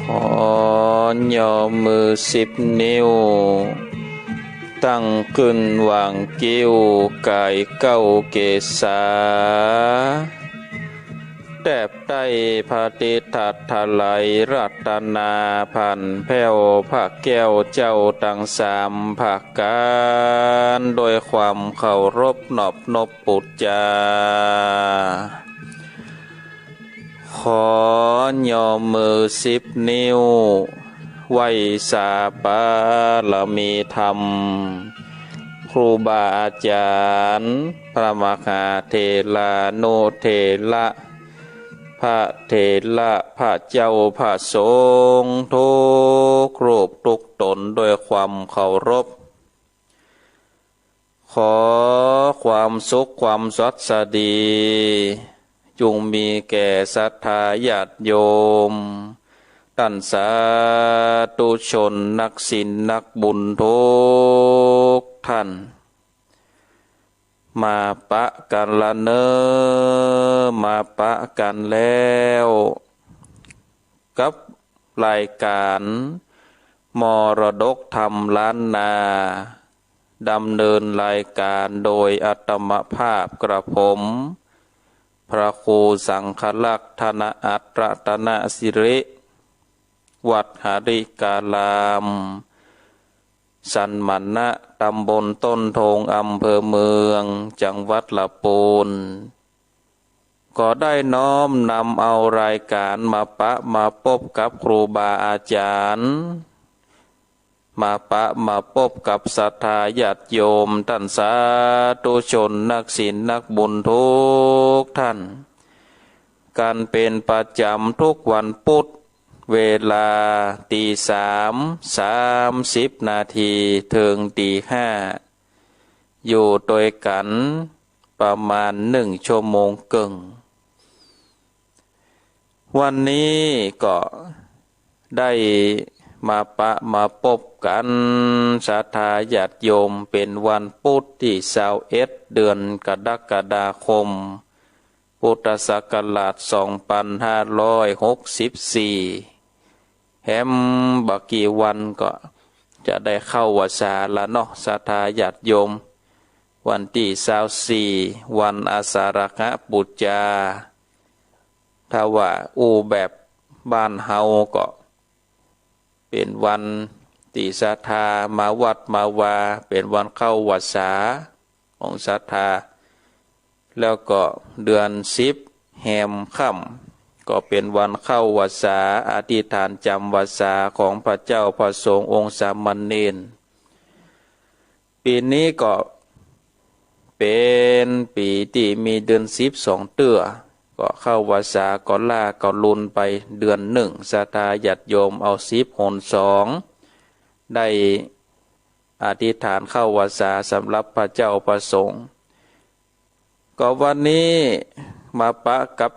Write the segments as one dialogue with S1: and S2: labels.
S1: ย่อมือ10 นิ้วตั้งขึ้นวางกิ้วกายเก้าเกษาแทบใต้พระติทัตถไลรัตนาพันแผ้วพระแก้วเจ้าตั้งสามภาคการโดยความเคารพนอบนบปุจจาขอย่อมือ10 นิ้วไหวสาบารมีธรรมครูบาอาจารย์พระมหาเถระโนเถระพระเถระพระเจ้าพระสงฆ์ทุกรูปทุกตนด้วยความเคารพขอความสุขความสัสดีจงมีแก่ศรัทธาญาติโยมท่านสาธุชนนักศีลนักบุญทุกท่านมาปะกันละเนอมาปะกันแล้วกับรายการมรดกธรรมล้านนาดำเนินรายการโดยอัตมภาพกระผมพระครูสังฆลักษณอัตรัตนสิริวัดหาริกาลามสันมันนะตำบลต้นทงอำเภอเมืองจังหวัดลำพูนก็ได้น้อมนำเอารายการมาปะมาพบกับครูบาอาจารย์มาปะมาพบกับศรัทธาญาติโยมท่านสาธุชนนักศีลนักบุญทุกท่านการเป็นประจำทุกวันพุธเวลา3:30ถึง5:00อยู่โดยกันประมาณ1 ชั่วโมงครึ่งวันนี้ก็ได้มาปะมาพบกันศรัทธาญาติโยมเป็นวันพุธที่21 เดือนกรกฎาคมพุทธศักราช2564แฮมบักกี่วันก็จะได้เข้าวัดสาละเนาะศรัทธาญาติโยมวันที่24วันอาสาฬหบูชาถ้าว่าแบบบ้านเฮาก็เป็นวันที่ศรัทธามาวัดมาวาเป็นวันเข้าวัดสาของศรัทธาแล้วก็เดือน10แฮมค่ำก็เป็นวันเข้าพรรษาอธิษฐานจำพรรษาของพระเจ้าพระสงฆ์องค์สามเณรปีนี้ก็เป็นปีที่มีเดือน12 เดือนก็เข้าพรรษาก็ล่าก็ลุนไปเดือน1ศรัทธาญาติโยมเอา10 หน 2ได้อธิษฐานเข้าพรรษาสำหรับพระเจ้าพระสงฆ์ก็วันนี้มาปะกับ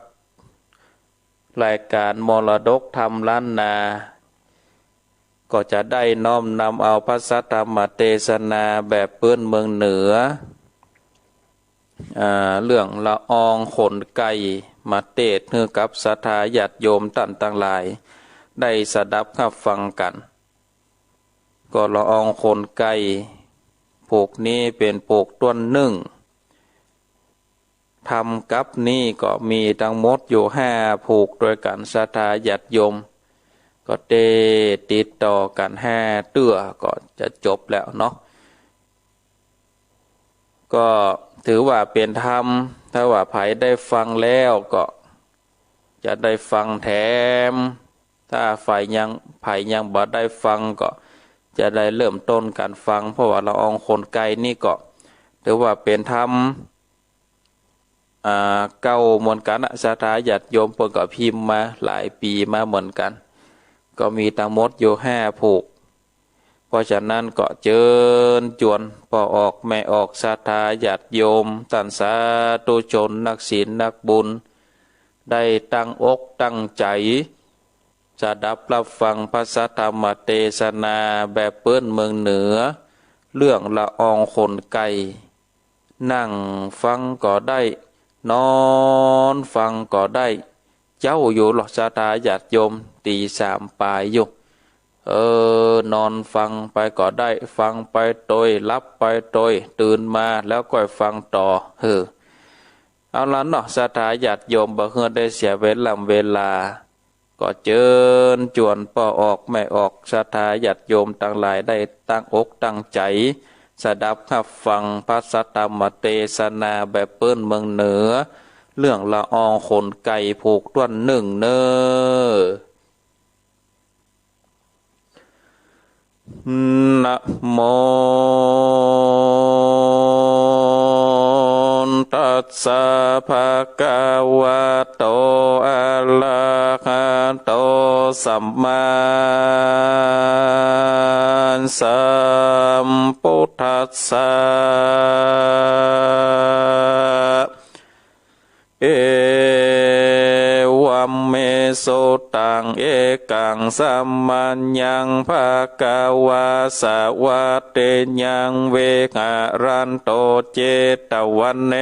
S1: รายการมรดกธรรมล้านนาก็จะได้น้อมนำเอาพระสัทธรรมเทศนาแบบพื้นเมืองเหนือเรื่องละอองขนไก่มาเทศน์ให้กับศรัทธาญาติโยมท่านทั้งหลายได้สดับรับฟังกันก็ละอองขนไก่ปลูกนี้เป็นปลูกต้นหนึ่งทำกับนี่ก็มีทั้งหมดอยู่5 ผูกโดยกันศรัทธาญาติโยมก็ติดต่อกัน5 เตื้อก็จะจบแล้วเนาะก็ถือว่าเป็นธรรมถ้าว่าไผได้ฟังแล้วก็จะได้ฟังแถมถ้าไผยังบ่ได้ฟังก็จะได้เริ่มต้นการฟังเพราะว่าละอองขนไก่นี่ก็ถือว่าเป็นธรรมเก่าเหมือนกันศรัทธาญาติโยมเพิ่นก็พิมพ์มาหลายปีมาเหมือนกันก็มีทั้งหมดอยู่5 ผูกเพราะฉะนั้นก็เชิญชวนพ่อออกแม่ออกศรัทธาญาติโยมท่านสาธุชนนักศีลนักบุญได้ตั้งอกตั้งใจจะรับฟังพระสัทธรรมเทศนาแบบเปิ้นเมืองเหนือเรื่องละอองขนไก่นั่งฟังก็ได้นอนฟังก็ได้ เจ้าอยู่หรอกศรัทธาญาติโยมตีสามปลายอยู่นอนฟังไปก็ได้ฟังไปโดยรับไปโดยตื่นมาแล้วก็ฟังต่อเอาละเนาะศรัทธาญาติโยมบ่เฮือได้เสียเวลาก็เจิญจวนป่อออกไม่ออกศรัทธาญาติโยมต่างหลายได้ตั้งอกตั้งใจสดับรับฟังพระสัทธรรมเทศนาแบบเปิ้นเมืองเหนือเรื่องละอองขนไก่ผูกต้วนหนึ่งเนอนะโมตัสสะภะคะวะโตอะระหะโตสัมมาสัมพุทธัสสะเอวัมเมโสตังเอกังสัมมัญญังภะคะวะสาวะเตยังเวหะรันโตเจตวันเน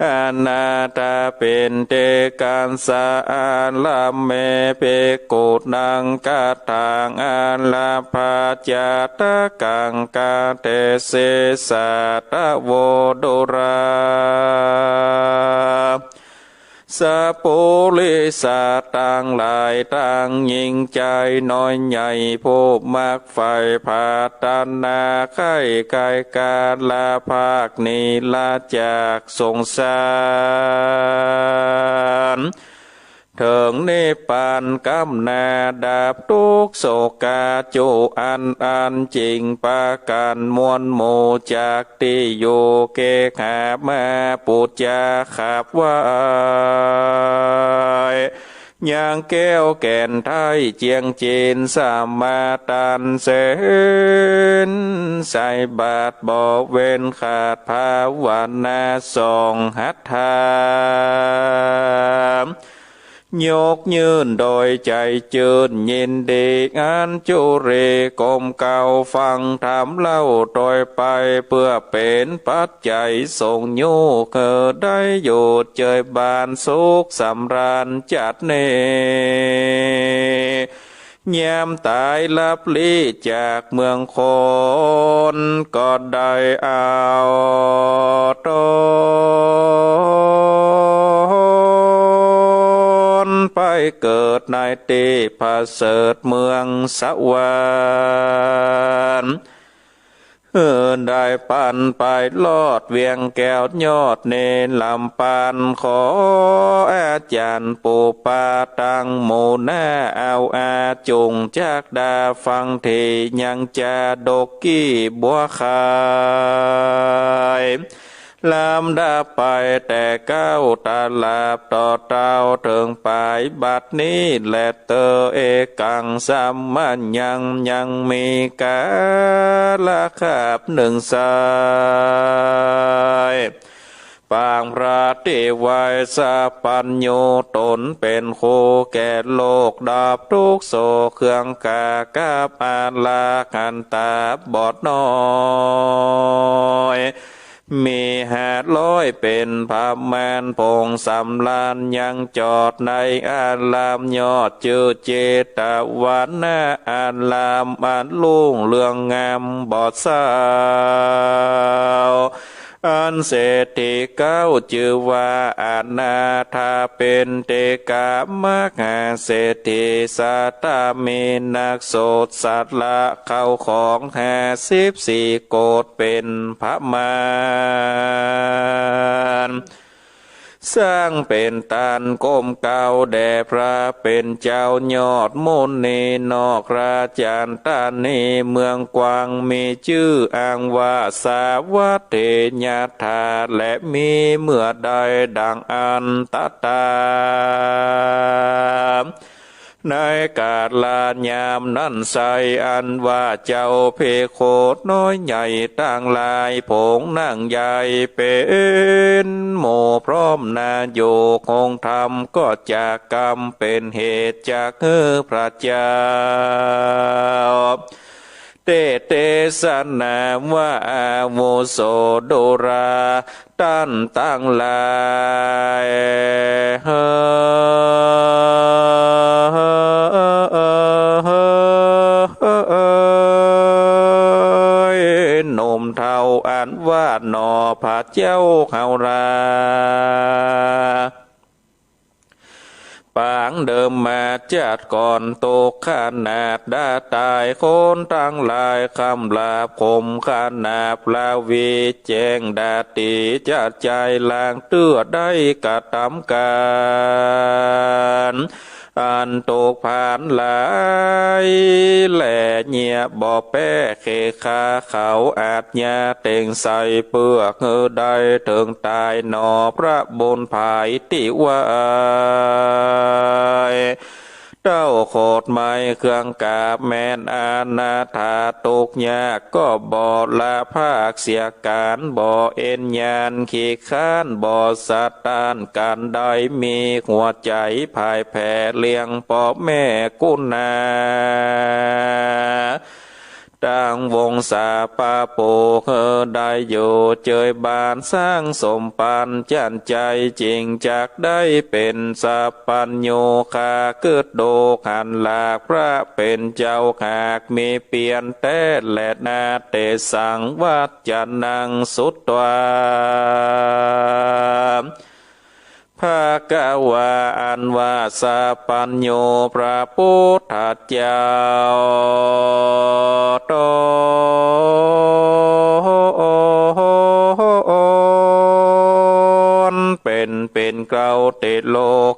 S1: อนาตาเป็นเตกันสาอาลาเมเปโกนังกาทางอาลาภาจาตะกังกาเตเสสะตะโวโดราสัพพุริสัตต่างหลายต่างยิ่งใจน้อยใหญ่ผู้มักไฟผาตันนาไข่ไกายกาลาภาคนีลาจากสงสารถึงนิพพานกำนาดาบทุกโศกาจุอันจริงปากันมวลโมจากติโยเกขามาปุจจาขับไว้อย่างแก้วแก่นไทยเจียงจีนสามมาตันเสนใส่บาทบ่เว้นขาดภาวนาสองหัตถายกยืนโดยใจจืดยินดีงานจุเรกมเก่าฟังธรรมเล่าโดยไปเพื่อเป็นปัจจัยส่งโยเกิดได้อยู่เจยบานสุขสำราญจัดเนยามตายลับลี้จากเมืองคนก็ได้เอาตไปเกิดในที่ประเสริฐเมืองสวรรค์ได้ปันไปลอดเวียงแก้วยอดเนลำปานขออาจารย์ปูปาตังโมนาเอาอาจุงจากดาฟังทียังจาดกกี้บัวขายลำดาไปแต่ก้าวตาลาบต่อเต้าถึงไปบัดนี้และเตอเอกังสัมมัญยังมีกาละขับหนึ่งสายปางพระเทวายสัพพัญโยตนเป็นโคแก่โลกดับทุกโศกเครื่องกากาปาลาคันตาบอดน้อยมีหาดลอยเป็นพามานพงสำลานยังจอดในอาลามยอดจือเจตวันนาอาลามอันลุ่งเรืองงามบอดสาวอันเศรษฐีเก้าชื่อว่าอานาถาเป็นเตกามหาเศรษฐีสัตตามีนักโสดสัตละเข้าของ54 โกฏเป็นพระมารสร้างเป็นตานก้มเก่าแด่พระเป็นเจ้ายอดมุนีนอกราชานตานีเมืองกวางมีชื่ออ้างว่าสาวัตเทญาธาและมีเมื่อใดดังอันตตาในกาลลายามนั้นใสอันว่าเจ้าเพโคดน้อยใหญ่ต่างลายผงนั่งใหญ่เป็นโมพร้อมนาโยคงธรรมก็จากกรรมเป็นเหตุจากพระเจ้า เตสนาวาโมโสโดราตันตังลายเฮนมเท่าอันว่าหนอผาเจ้าเฮาราปางเดิมมาจัดก่อนตกขนาดได้ตายคนตั้งหลายคำลาคมขนาบลาวีแจ้งดาตีจัดใจลางเตื้อได้กระทำการอันตกผ่านหลายแหล่เงียบ่อแป้เคคาเขาอาจยาเต่งใส่เปลือกเงือได้ถึงตายหนอพระบนภายติวายเจ้าโคดไม้เครื่องกาบแมนอาณาถาตกยากก็บ่ละภาคเสียการบ่เอ็นยานขี้ข้านบ่สัตตานการใดมีหัวใจภายแผ่เลี้ยงพ่อแม่กุณาดังวงศาปาโปเฮได้อยู่เจยบานสร้างสมปันจันใจจริงจากได้เป็นสัพพัญโยคาเกิดโดขันหลากพระเป็นเจ้าหากมีเปลี่ยนแต่และนาเตสังวัดจันนังสุตวาภากวาอันวาสาปัญโยพระพุทธเจ้าตนเป็นเกลาเตโล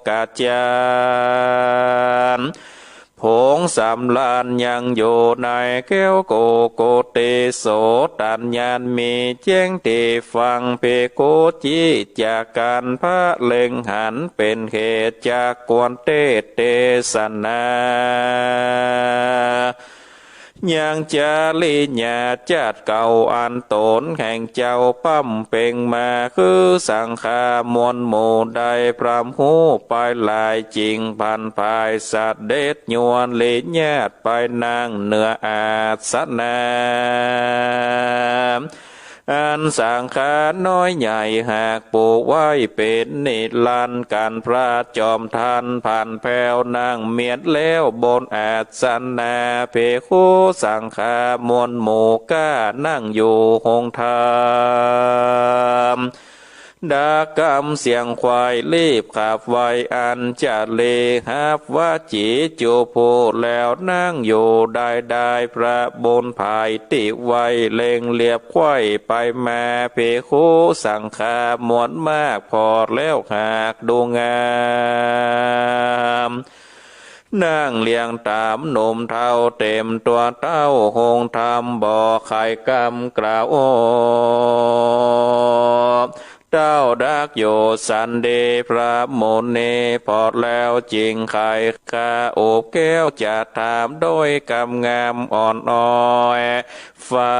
S1: กาจารผงสำลานยังอยู่ในแก้วโกโกเตโสตัญญาณมีแจ้งที่ฟังเพโกจิจากการพระเล็งหันเป็นเหตุจากกวนเตสนายังจาลิญาจัดเก่าอันตนแห่งเจ้าปั้มเป่งมาคือสังฆามวลหมู่ใดพรำหูไปลายจริงพันภายสัตเดชยวนลิญาตไปนางเหนืออาสนาอันสังขารน้อยใหญ่หากปลูกไว้เป็นนิรันดร์การพระจอมทันผ่านแผ่วนั่งเมียดแล้วบนอาสนาเพคูสังขามวลหมู่ก้านั่งอยู่หงธรรมดากรรมเสียงควายรีบขับไวอันจะเลหับว่าจีจูพูแล้วนั่งอยู่ได้พระบนภายติไวเล็งเลียบควายไปมาเพคูสังขามวลมากพอแล้วหากดูงามนั่งเลียงตามหนุ่มเท่าเต็มตัวเต้าหงทำบ่อไข่กำกล่าวเจ้าดักโยสันเดพระโมนีพอดแล้วจริงไข่กาโอบแก้วจะถามโดยกำงามอ่อนอ้อยฟั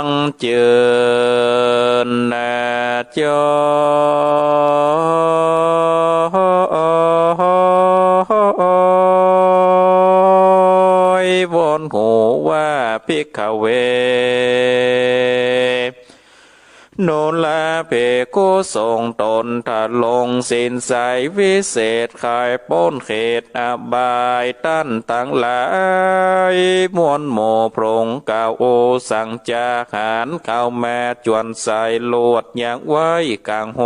S1: งเจิญนาจวนหูว่าภิกขเวโนลาเพโกส่งตนถ้าลงสินใสวิเศษขายป้นเขตอบายตั้นตั้งหลายมวลโมพรงกาวโอสังจาหารเข้ามาจวนใส่ลวดอย่างไว้กลางห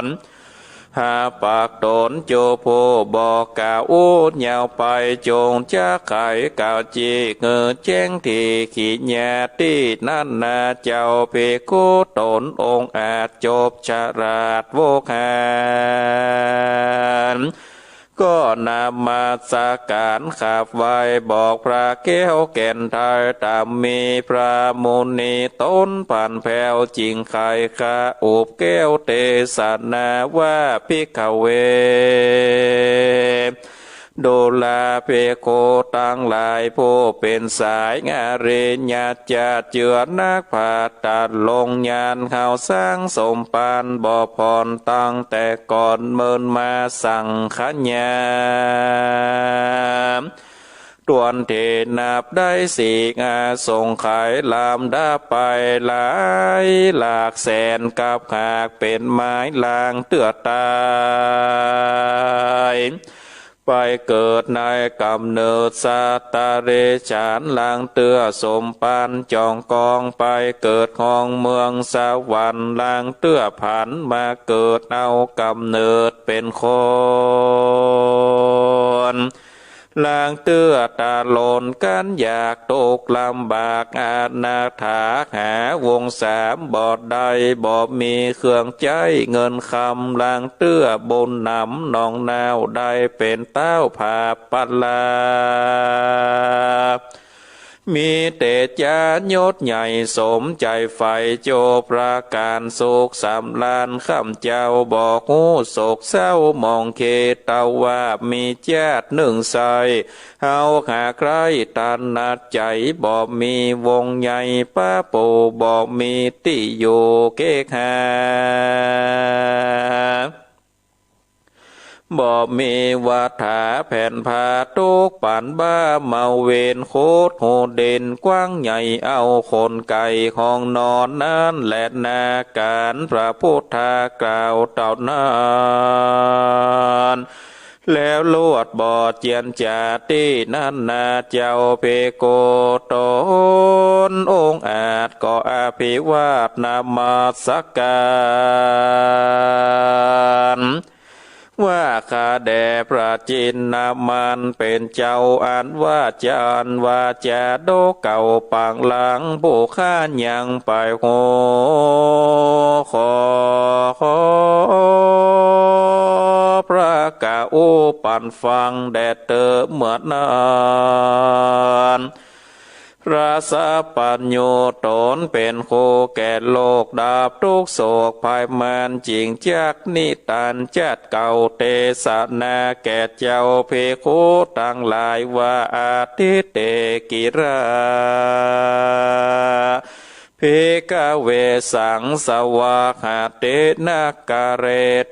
S1: นหาปากตนโจโพบอกกาอูยาวไปจงจะไขกาวจีเงือแจ้งที่ขีญาตีนั่นนาเจ้าเพกูตนองอาจจบชาราดโวคานก็นำมาสาการขับไว้บอกพระแก้วแก่นไทยตามมีพระมุนีต้นผ่านแผ่วจริงไข่ขาอุบแก้วเตสนาว่าภิกขเวโดลาเพโคตั้งหลายผู้เป็นสายงาเรญาจาเจือนักผาตัดลงยานเขาสร้างสมปานบ่อพรตั้งแต่ก่อนเมินมาสั่งขญา ตวนเทนับได้สีงาส่งขายลามดาไปหลายหลากแสนกับหากเป็นไม้ลางเตือตายไปเกิดในกำเนิดสัตตเรฉานลางเตือสมปันจองกองไปเกิดห้องเมืองสวรรค์ลางเตือผันมาเกิดเอากำเนิดเป็นคนลางเตื้อตาโลนกันอยากตกลำบากอาณาถาหาวงสามบอดใดบอมีเครื่องใจเงินคำลางเตื้อบนนำนองนาวได้เป็นเต้าผาปัลลามีเตจายศใหญ่สมใจไฟโจประการโศกสำลานข้ามเจ้าบอกหูโศกเศร้ามองเขตเตาว่ามีแจดหนึ่งใสเฮาหาใครตันนัดใจบอกมีวงใหญ่ป้าปูบอกมีติโยเกกหาบ่มีวาถาแผ่นผ้าตุกป่านบ้าเมาเวนโคตรโหเด่นกว้างใหญ่เอาคนไก่ห้องนอนนั้นและนาการพระพุทธากล่าวเต่านานแล้วลวดบ่อเจียนจาตีนันนาเจ้าเพโกตนองค์อาจก็อาภิวาทนามาสการว่าข้าแด่พระจินนามันเป็นเจ้าอันว่าจานว่าจะโดเก่าปางหลังผู้ข้ายังไปโหขอพระกาโอปันฟังแดดเตอเหมือนนานพระสัพพัญโยตนเป็นโคแก่โลกดาบทุกโศกภายมันจริงจักนิตันจัดเก่าเตสนาแก่เจ้าเพโคตั้งหลายว่าอาทิเตกิราเพกเวสังสวาหาเตนะกะเร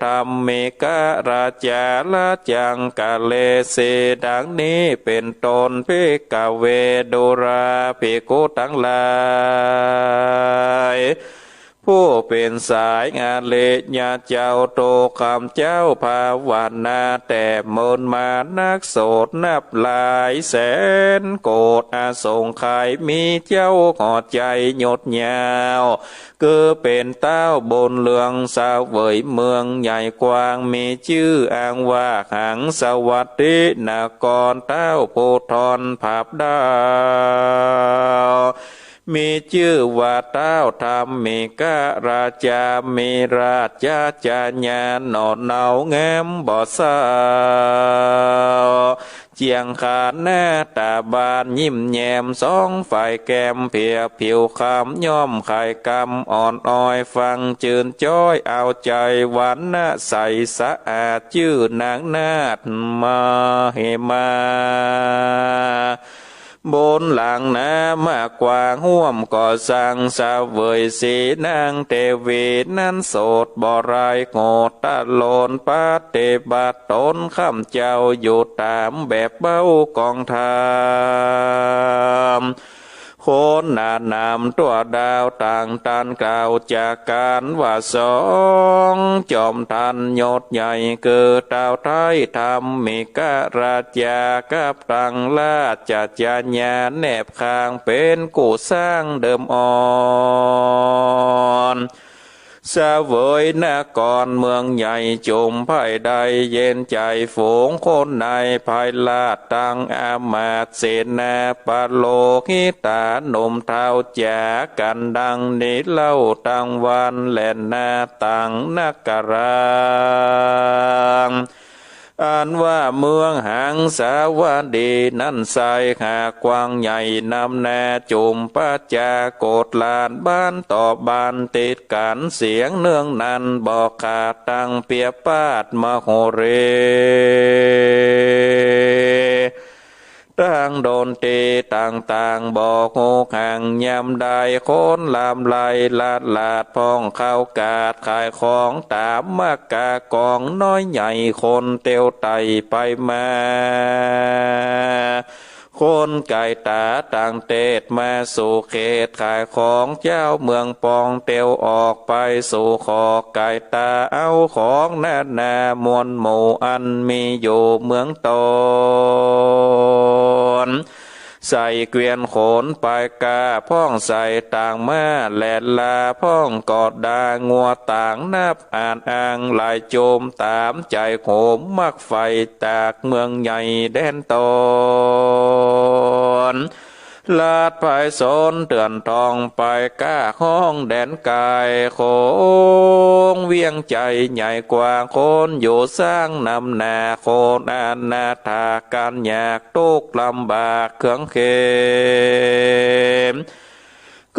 S1: ธรรมิกะราจาละจังกะเลเสดังนี้เป็นตนเพกเวโดราเพโกทั้งหลายผู้เป็นสายงานเลญาเจ้าโตคำเจ้าภาวนาแต่มนมานักโสดนับหลายแสนโกดอาสงไขยมีเจ้าหอดใจหยดยาวคือเป็นเต้าบนเลืองสาวเวยเมืองใหญ่กว้างมีชื่ออ้างว่าหังสวัสดินกรเต้าโพธรภาพดาวมีชื่อว่าเต้าธรรมิกะราชามีราชาจาญาหนอเนาแง้มบ่อสาวเจียงขาดหน้าตาบานยิ้มแย้มสองฝ่ายแก้มเพียผิวคำย่อมไข่กำอ่อนอ้อยฟังจืนจ้อยเอาใจหวานหน้าใสสะอาดชื่อนางนาฏมาเฮมาบนหลังน้ามากกว่าห่วมก่อสังสาเวยสีนางเทวีนั้นโสดบ่ไรโงดตะโลนปาเตบัดตนข้ามเจ้าอยู่ตามแบบเบ้ากองทามโคนหนานามตัวดาวต่างตันกล่าวจากการว่าสองจอมทันยศใหญ่เกิดดาวไทยธรรมิกะราชากับตังลาจจาญาแนบคางเป็นกูสร้างเดิมอ่อนสาเวยนกรเมืองใหญ่จุมภายใดเย็นใจฝูงคนในภายลาดตังอามาตเสนาปโลกิตาหนุ่มเท้าแจกันดังนี้เล่าตังวันแล่นนาตังนักกรังอันว่าเมืองหังสาวดีนั้นใสหากว้างใหญ่นำแน่จุมปะจากดลานบ้านต่อบ้านติดกันเสียงเนื่องนั้นบอกขาดตังเปียปาดมโหเรตั้งโดนตีต่างบอกโหห่างยำได้คนลามไหลลาดพ้องเข้ากาดขายของตามมากากองน้อยใหญ่คนเตียวไตไปมาค คนไก่ตาต่างเตดมาสู่เขตขายของเจ้าเมืองปองเตียวออกไปสู่ขอไก่ตาเอาของนานามวลหมู่อันมีอยู่เมืองตนใส่เกวียนโขนไปกาพ้องใส่ต่างมาแหลดลาพ้องกอดดางัวต่างนับอ่านอ่างลายโจมตามใจโหมมักไฟจากเมืองใหญ่แดนตนลาดภายสนเตือนทองไปก้าห้องแดนกายโคงเวียงใจใหญ่กว่าคนอยู่สร้างนำนาโคนอานาถาการอยากตุกลำบากเครื่องเข็ม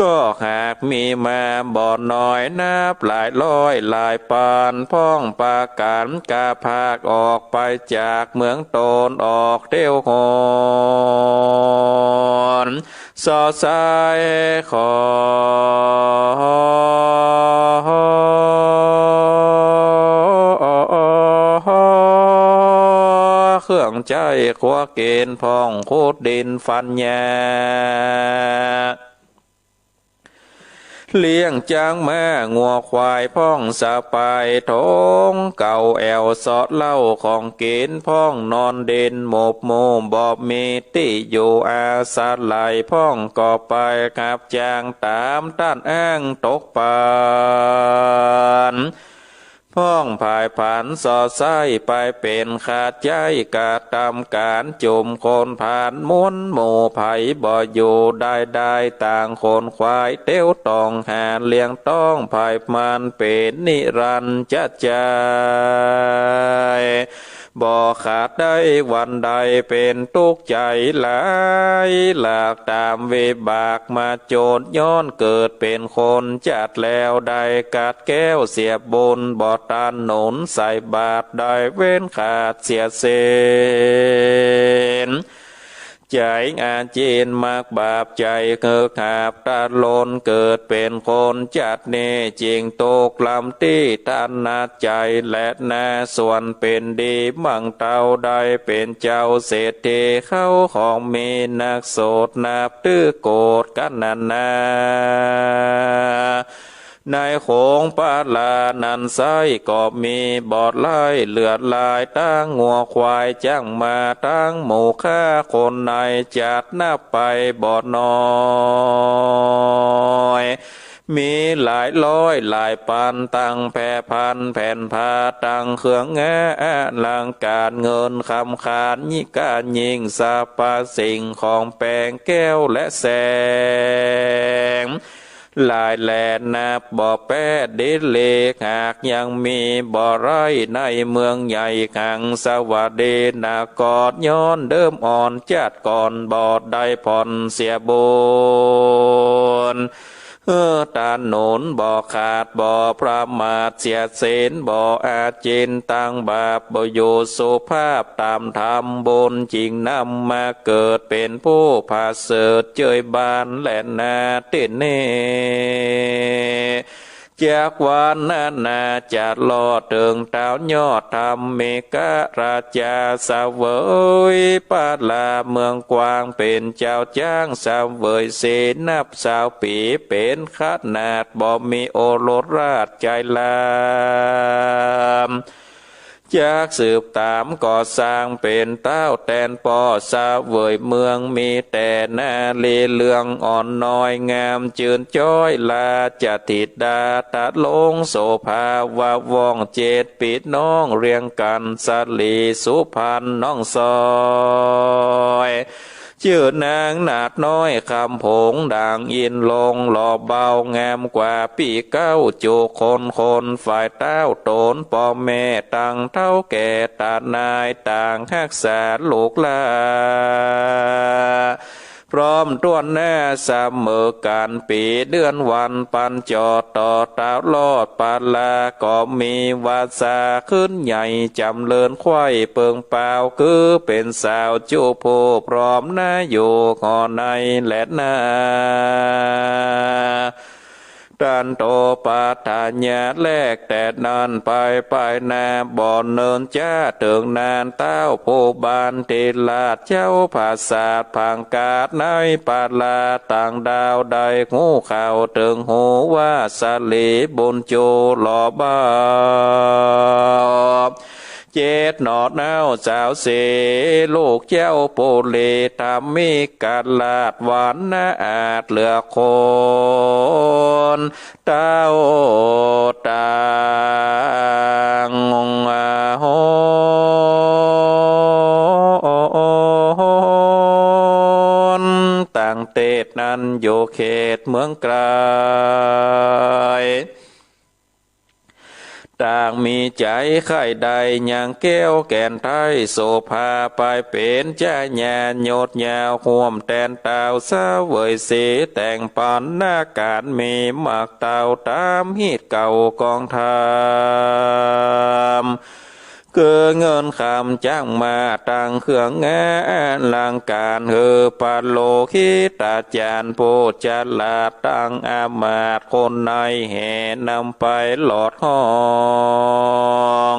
S1: ก็หากมีมาบ่อน้อยนับหลายร้อยหลายปานพ้องปาการกาพากออกไปจากเมืองโตนออกเที่ยวหอนสอสายขอเครื่องใจขวาเกณฑ์พ้องโคดดินฟันยาเลี้ยงจางแม่งัวควายพ้องสะปายทงเก่าแอวสอดเล่าของกินพ้องนอนเด่นหมบโมบอบมีติอยู่อาสาไหลพ้องก่อไปขับจางตามต้านอ้างตกปานพ้องภายผันสอดไส้ไปเป็นขาดใจกาตำการจุมคนผ่านม้วนหมู่ไผ่บ่อยู่ได้ต่างคนควายเต้วตองหาเลี้ยงต้องภายมันเป็นนิรันดร์จะใจบ่ขาดได้วันใดเป็นทุกข์ใจหลายหลากตามวิบากมาโจรย้อนเกิดเป็นคนจัดแล้วได้กัดแก้วเสียบนบ่อตานหนุนใส่บาตรได้เว้นขาดเสียเสนใจอาเจนมากบาปใจเกิดขาบตาลนเกิดเป็นคนจัดเนจริงตกลำที่ตานาใจและนาส่วนเป็นดีมั่งเตาได้เป็นเจ้าเศรษฐีเข้าของมีนักโสดนับตื้อโกรธกันนาในโขงปาลานันไซก็มีบอดไล่เลือดลายตั้งงัวควายจ้างมาตั้งหมูฆ่าคนในจัดนับไปบอดน้อยมีหลายร้อยหลายพันตั้งแผ่พันแผ่นผ้าตั้งเครื่องแง่ลังการเงินคำขานยิการยิงสาปาสิ่งของแปลงแก้วและแสงลายแลนับบ่อแปดดิเลกหากยังมีบ่อไรในเมืองใหญ่ขังสวัสดีนากอดย้อนเดิมอ่อนจัดก่อนบอดได้ผ่อนเสียบุญตาหนุนบ่อขาดบ่อประมาทเสียเสนบ่ออาจินตั้งบาปบ่อยู่สุภาพตามธรรมบุญจริงนำมาเกิดเป็นผู้ผาเสดเจยบานและนาเต้นเนจากวันนาจัดลอดเติงเต้ายอดธรรมเมกะราชาสาเวยปาลาเมืองกวางเป็นเจ้าจ้างสาเวยเสนับสาวปีเป็นขนาดบ่มีโอรสราชใจลามจากสืบตามก่อสร้างเป็นเต้าแตนปอสาเวยเมืองมีแต่นาลีเลืองอ่อนน้อยงามจืนจ้อยลาจะติดดาตัดลงโสภาวาว่องเจดปิดน้องเรียงกันสลีสุพันน้องซอยชื่อนางนาดน้อยคำผงด่างอินลงหล่อเบางามกว่าปีเก้าจูคนฝ่ายเต้าโตนปอแม่ต่างเท่าแก่ตานายต่างฮักษาลูกลาพร้อมต้วนแน่เสมอการปีเดือนวันปันจอดต่อตาลอดปาลาก็มีวาสาขึ้นใหญ่จำเลินควายเปิงเปล่าคือเป็นสาวจูโพพร้อมหน้าอยู่ขอในและหน้า ดันโตปัฏฐาญาแลกแต่นานไปนาบ่อเนินจ้าเติงนานเต้าผู้บานเทลาดเจ้าภาษาพังกาดในปาลาต่างดาวใดหูข่าวเติงหูว่าสาลีบุญโจหล่อบาเจ็ดหนอดเน่าสาวเสลูกเจ้าโปเลทำมีกาลาดหวานนาอาจเหลือคนเต้าต่างโหต่างเตศนั้นโยเขตเมืองไกลต่างมีใจไข่ใดอย่างแก้วแก่นไทยโสภาไปเป็นใจญาโยดยาวห่วมแตนเต่าสาเวยสีแต่งปานหน้าการมีหมากเต่าตามฮีดเก่ากองทามเกือเงินคำจ้างมาตั้งเครื่องงานลังการเฮอปาโลคิตาจารย์โพจลาตั้งอามาตคนในแห่นำไปหลอดห้อง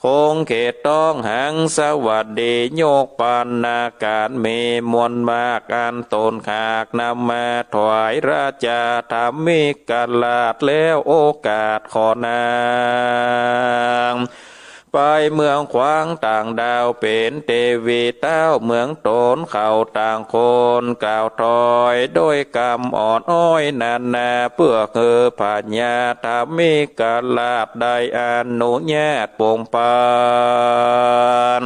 S1: คงเขตต้องหังสวัสดีโยกปานนาการมีมวลมากอันตนขากนำมาถวายราชาธรรมิกาลาดแล้วโอกาสขอนางไปเมืองขวางต่างดาวเป็นเทวีเต้าเมืองโตนเข้าต่างคนกล่าวถอยโดยกรรมอ่อนอ้อยนาเพื่อคือปัญญาธรรมิกาลาดได้อนุญาตปงปาน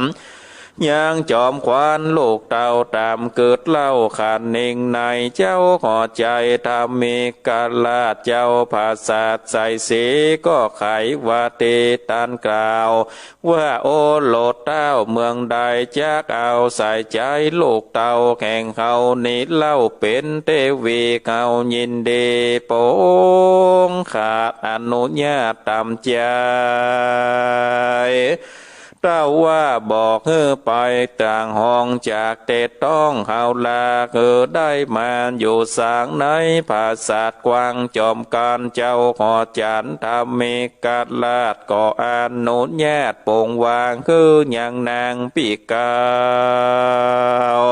S1: ยังจอมขวานลูกเต่าตามเกิดเล่าขันนิ่งในเจ้าขอใจธรรมิกาลาดเจ้าภาษาใส่สีก็ไขว่าตีตันกล่าวว่าโอโลดเต้าเมืองใดจักเอาใส่ใจลูกเต่าแข่งเขานิเล่าเป็นเทวีเขายินดีโปงขาดอนุญาตตามใจเต้าว่าบอกเฮือไปต่างห้องจากเตต้องเฮาลาได้มาอยู่สางในภาษากว้างจอมการเจ้าขอจันทำมีกาลาดก่ออนุญาตปงวางคืออย่างนางปีกาว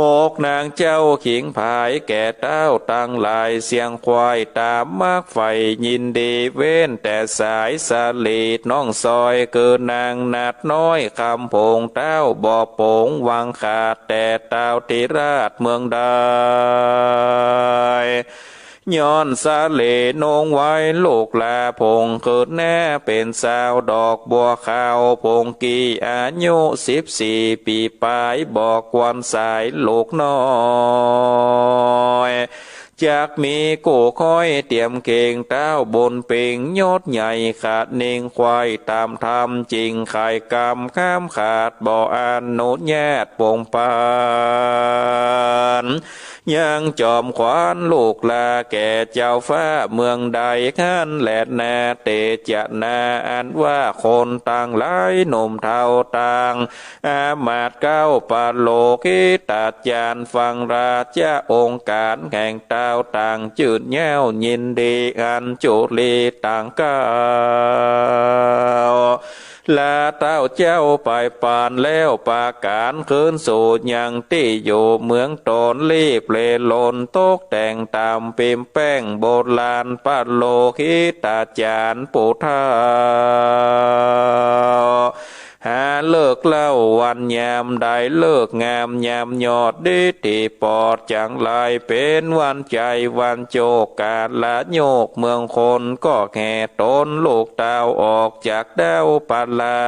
S1: หกนางเจ้าขิงผายแก่เต้าตั้งหลายเสียงควายตามมากไฟยินดีเว้นแต่สายสาลีดน้องซอยเกินนางนาดน้อยคำโพงเต้าบ่อโป่งวางขาดแต่เต้าติราชเมืองใดย้อนสาเลนงไว้ลูกลาพงเกิดแน่เป็นสาวดอกบัวขาวพงกีอายุ14 ปีปลายบอกวันสายลูกน้อยจากมีกูค่อยเตรียมเก่งเต้าบนเป่งยอดใหญ่ขาดนิ่งควายตามธรรมจริงขายกรรมข้ามขาดบ่ออนุญาตปงปานยังจอมขวานลูกลาแก่เจ้าฟ้าเมืองใดขันแหลดนาเตจะนาอันว่าคนต่างหลายหนุ่มเท่าต่างอามาตเก้าปาโลกิตาจารย์ฟังราชาองค์การแห่งเต้าต่างจืดแย้วยินดีอันจุลีต่างก้าวลาเต้าเจ้าไปปานแล้วปาการคืนสู่ยังที่อยู่เมืองตนรีบเลลนตกแต่งตามปิมแป้งโบราณปาโลคิตาจารย์ปูทาหาเลิกเล่าวันยามใดเลิกงามยามยอดดีที่ปอดจังลายเป็นวันใจวันโจกกาละโยกเมืองคนก็แห่ต้นลูกเต้าออกจากดาวปาลา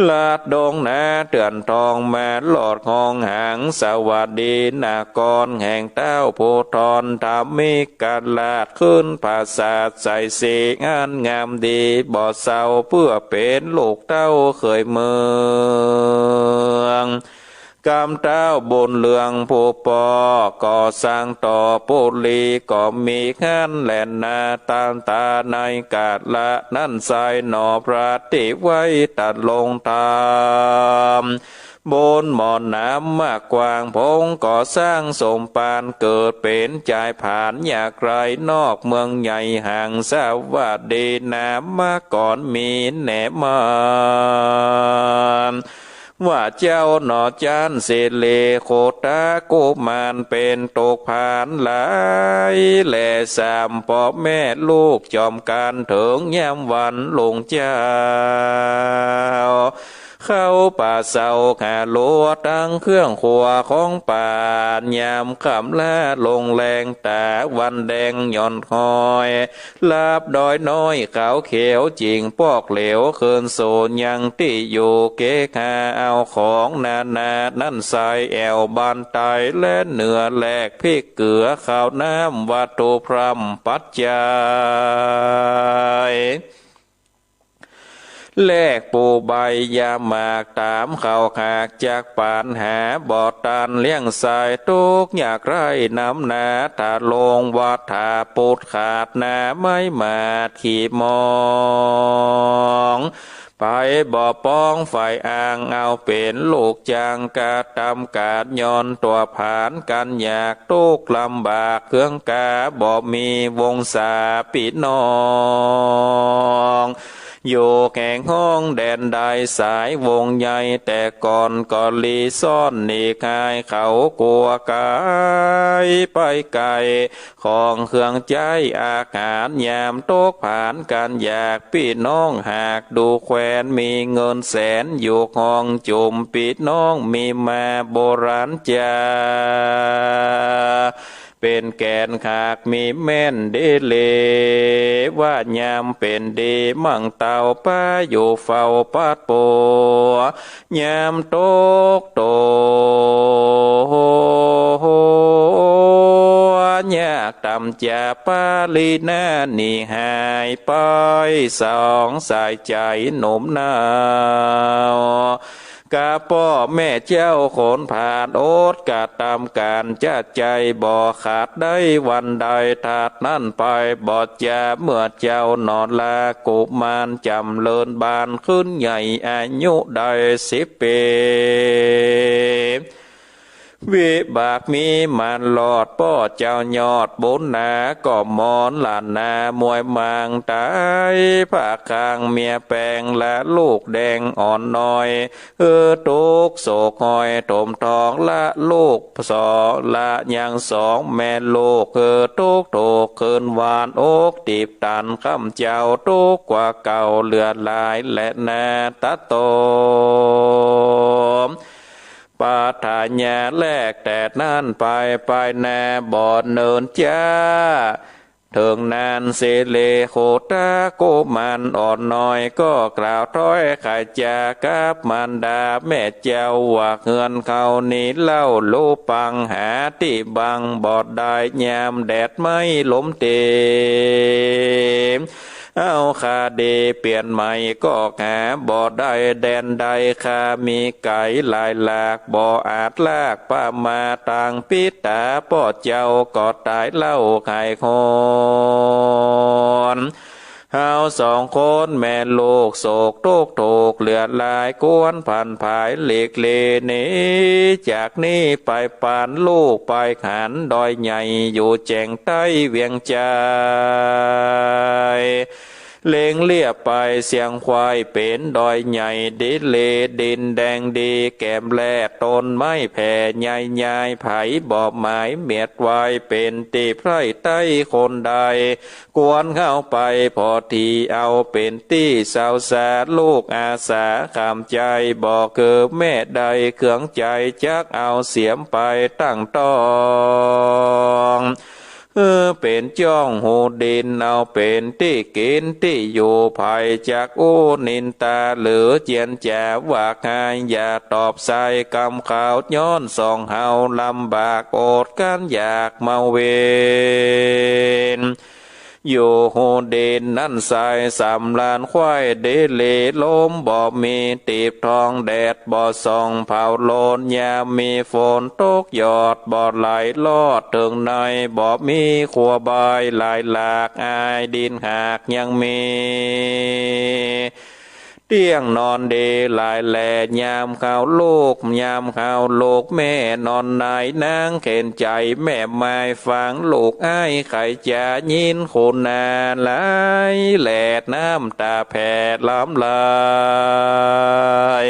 S1: ลาดดงนาเตือนทองมาหลอดห้องหางสวัสดีนากรแห่งเต้าโพธรธรรมิกาลาดขึ้นภาษาใส่สีงานงามดีบ่เศร้าเพื่อเป็นลูกเต้าเคยเมืองกำเต้าบนเลืองผู้ปอก่อสร้างต่อปุลีก็มีขันแหลนนาตามตาในกาดละนั่นใส่หนอพระติไว้ตัดลงตาม บนหมอนน้ำมากกว้างพงก่อสร้างสมปานเกิดเป็นจ่ายผ่านอยากไรนอกเมืองใหญ่ห่างสาวาเดน้ำมาก่อนมีแหนมาว่าเจ้าหนอจานเสเลโคตาโกมานเป็นตกผ่านหลายแหล่สามพ่อแม่ลูกจอมการถึงยามวันลงเจ้าเข้าป่าเศร้าหาลัวตั้งเครื่องขัวของป่ายามคำละลงแรงแต่วันแดงย่อนคอยลาบดอยน้อยขาวเขียวจริงปอกเหลวเคินโซนยังที่อยู่เกคาเอาของนานั่นใส่แอวบานไตและเนื้อแหลกพริกเกลือข้าวน้ำวัตถุพรำปัจจัยแลกปูใบยาหมากตามเขาหากจากปานหาบอดตันเลี้ยงสายทุกอยากไรน้ำนาถ้าลงวัดถ้าปูดขาดนาไม่มาขี่มองไปบ่อป้องฝ่ายอ่างเอาเป็นลูกจางกาตำกาดย้อนตัวผานกันอยากทุกลำบากเครื่องกาบ่มีวงศาปิดน้องอยู่แข่งห้องแดนใดสายวงใหญ่แต่ก่อนก็ลีซ่อนนี่คายเขากลัวกายไปไกลของเครื่องใจอาหารยามตกผ่านกันอยากพี่น้องหากดูแควนมีเงินแสนอยู่ห้องจุ่มปีน้องมีมาโบราณจาเป็นแกนขากมีแม่นเดเลว่ายามเป็นดีมั่งเต่าป้าอยู่เฝ้าปัดปัวยามตกโตยากตำจ่าปาลีนานี่หายไปสองสายใจหนุ่มนาวกาพ่อแม่เจ้าขนผ่านโอดกาตามการจะใจบ่ขาดได้วันใดถาดนั่นไปบอดจาเมื่อเจ้านอนลากุมารจำเลินบานขึ้นใหญ่อายุได้10 ปีวิบากมีมันหลอดป้อเจ้ายอดบนนาก็มอนหลานนามวยมางตายผ้าคางเมียแปงและลูกแดงอ่อนน้อยตุกโศกหอยถมทองละลูกสอละยังสองแม่ลูกตุกโตคืนวานอกตีบตันคำเจ้าตุกกว่าเก่าเลือดลายและนาตะโตปาฐาญาแลกแต่นั่นไปแน่บอดเนินจ้าเถิงนานเสเลโคตาโกมันอ่อนน้อยก็กล่าวถ้อยขายจากับบมันดาแม่เจ้าว่าเฮือนเขานี่เล่าลูปังหาที่บังบอดได้ยามแดดไม่ล้มเตเอาคาเดเปลี่ยนใหม่ก็หาบ่อได้แดนใดคามีไก่ลายหลากบ่ออาจลากป้ามาต่างปิตาป่อเจ้าก็ตายเล่าไข่คนเฮาสองคนแม่ลูกโศกโตกโตกเลือดลายกวนผ่านผายเหล็กเลนี้จากนี้ไปปานลูกไปขันดอยใหญ่อยู่แจงใต้เวียงใจเล็งเลียบไปเสียงควายเป็นดอยใหญ่ดิเลดินแดงดีแก้มแลต้นไม้แผ่ใหญ่ใหญ่ไผ่บอบไม้เมียดไว้เป็นตีไพร่ใต้คนใดกวนเข้าไปพอทีเอาเป็นตี้สาวสาลูกอาสาคำใจบอกเกิดแม่ใดเครื่องใจจักเอาเสียมไปตั้งต้องเป็นจ้องหูดินเอาเป็นที่กินที่อยู่ภายจากอุนินตาหรือเจียนแจวากหายอย่าตอบใส่กำข่าวย้อนส่องเฮาลำบากอดกันอยากเมาเวนอยู่โหเดนนั่นสายสำลานควายเดเลลมบ่มีตีบทองแดดบ่ส่องเผาโลนยามมีฝนตกหยอดบ่ไหลลอดถึงในบ่มีขัวบายหลายหลากอายดินหากยังมี เตียงนอนเดลายแลยามข่าวโลกยามข่าวโลกแม่นอนนายนางเข็นใจแม่ไม้ฟังลูกอ้ายไข่จะยินคนนาไหลแหลดน้ำตาแผ่ล้ำลาย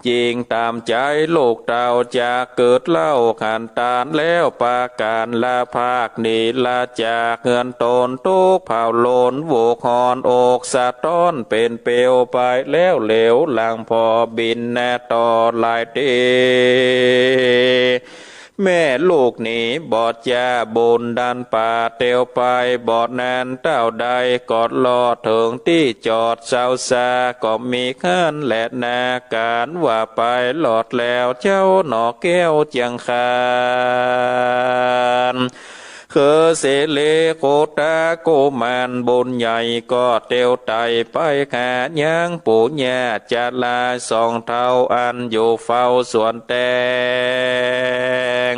S1: จริงตามใจโลกเต่าจะเกิดเล่าขันตานแล้วปาการลาภาคนีลาจากเงินตนตุกเผาโลนโวกหอนอกสะต้อนเป็นเปลวไปแล้วเหลวหลังพอบินแน่ต่อลายเตแม่ลูกนี้บอดยาบนดันป่าเตียวไปบอดนานเต้าใดกอดลอดถึงที่จอดเศร้าซาก็มีขั้นและนาการว่าไปหลอดแล้วเจ้าหนอแก้วเจียงคานคือเสเลโคตาโกมันบนใหญ่ก็เตียวไตไปขาย่างปูญาจะลาสองเท่าอันอยู่เฝ้าสวนแตง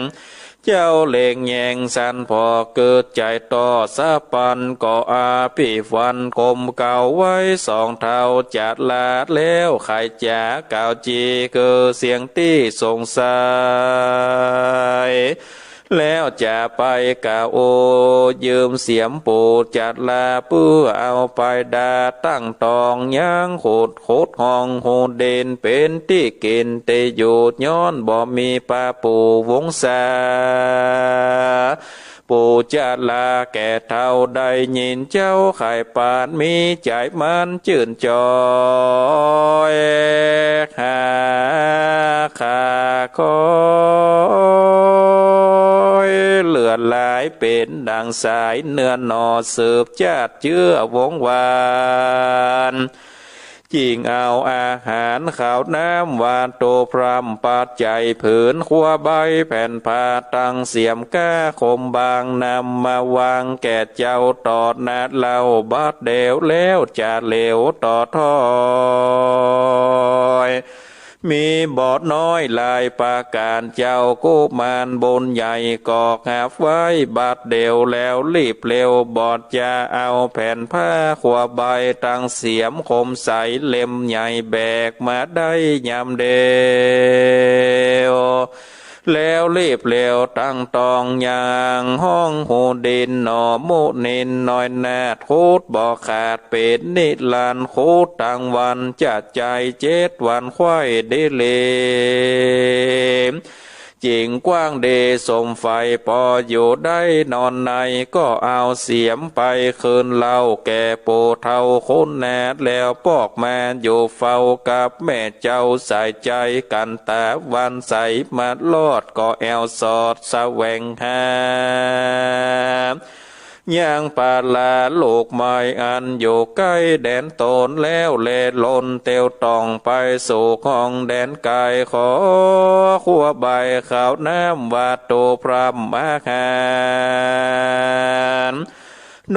S1: เจ้าเล่งแยงสันพอเกิดใจต่อสะปันก็อาพิฟันกลมเก่าไว้สองเท่าจัดลาดแล้วไข่จ๋าเก่าจีคือเสียงที่สงสัยแล้วจะไปกะโอยืมเสียมปูจัดลาเพื่อเอาไปดาตั้งตองย่างโคดห้องโหเด่นเป็นที่กินเตอยู่ย้อนบ่มีป้าปูวงศาปูจัดลาแก่เท่าใดยินเจ้าไข่ปานมีใจมันจื่นจอยหาขาคอยเลือดลายเป็นดังสายเนื้อนอสืบจาดเชื่อวงวานจิงเอาอาหารข้าวน้ำหวานโตพรำปัดใจผืนขัวใบแผ่นผ้าตั้งเสียมก้าคมบางนำมาวางแก่เจ้าตอดนาดเล่าบาดเดวแล้วจะเหลวต่อทอยมีบอดน้อยลายปาการเจ้ากุมารบนใหญ่กอกหาไว้บาดเดียวแล้วรีบเร็วบอดจะเอาแผ่นผ้าขวาใบตั้งเสียมคมใสเล่มใหญ่แบกมาได้ยามเดียวแล้วรีบเร็วตั้งตองยางห้องหูดินหนอมุนินน้อยนาดคูดบ่ขาดเป็นนิลานคูดตั้งวันจะใจ7 วันควายได้เลมจิงกว้างเดสมไฟพออยู่ได้นอนในก็เอาเสียมไปคืนเล่าแก่ปูเท่าคนแนดแล้วปอกแม่อยู่เฝ้ากับแม่เจ้าใส่ใจกันแต่วันใสมาลอดก็แอวสอดแสวงหาย่างปาลาโลกไม้อันอยู่ใกล้แดนตนแล้วเลลนเตียวตองไปสู่ห้องแดนกายขอขัวใบขาวน้ำวาดโตพรำอาหาร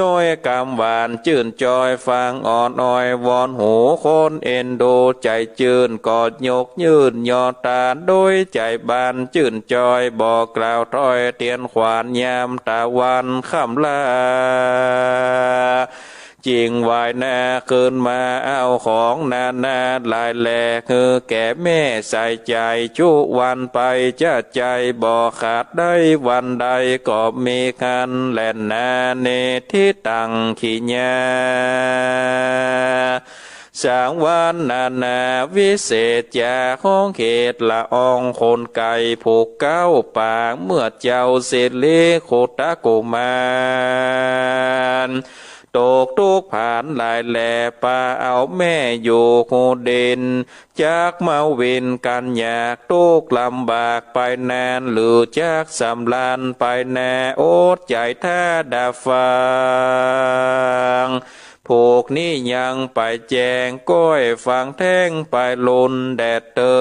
S1: น้อยกำหวานจื่นจอยฟังอ่อนอ้อยวอนหูคนเอ็นดูใจจื่นกอดยกยืนยอตาโดยใจบานจื่นจอยบอกกล่าวถ้อยเตียนขวานยามตะวันค่ำลาจิงวายนาคืนมาเอาของนาลายแหลกคือแก่แม่ใส่ใจชุวันไปจะใจบ่ขาดได้วันใดก็มีคันแล่นนาเนที่ตังขีญาสางวันนาวิเศษจาห้องเขตละอองคนไก่ผูกเก้าปางเมื่อเจ้าเสดเลโคตะโกมานตกทุกผ่านลายแหล่ปาเอาแม่อยู่โคเด่นจากมาวินกันอยากทุกลำบากไปนานหรือจากสำลานไปแน่โอดใจท่าดาฟังผูกนี่ยังไปแจงก้อยฟังแท่งไปลุนแดดเตอ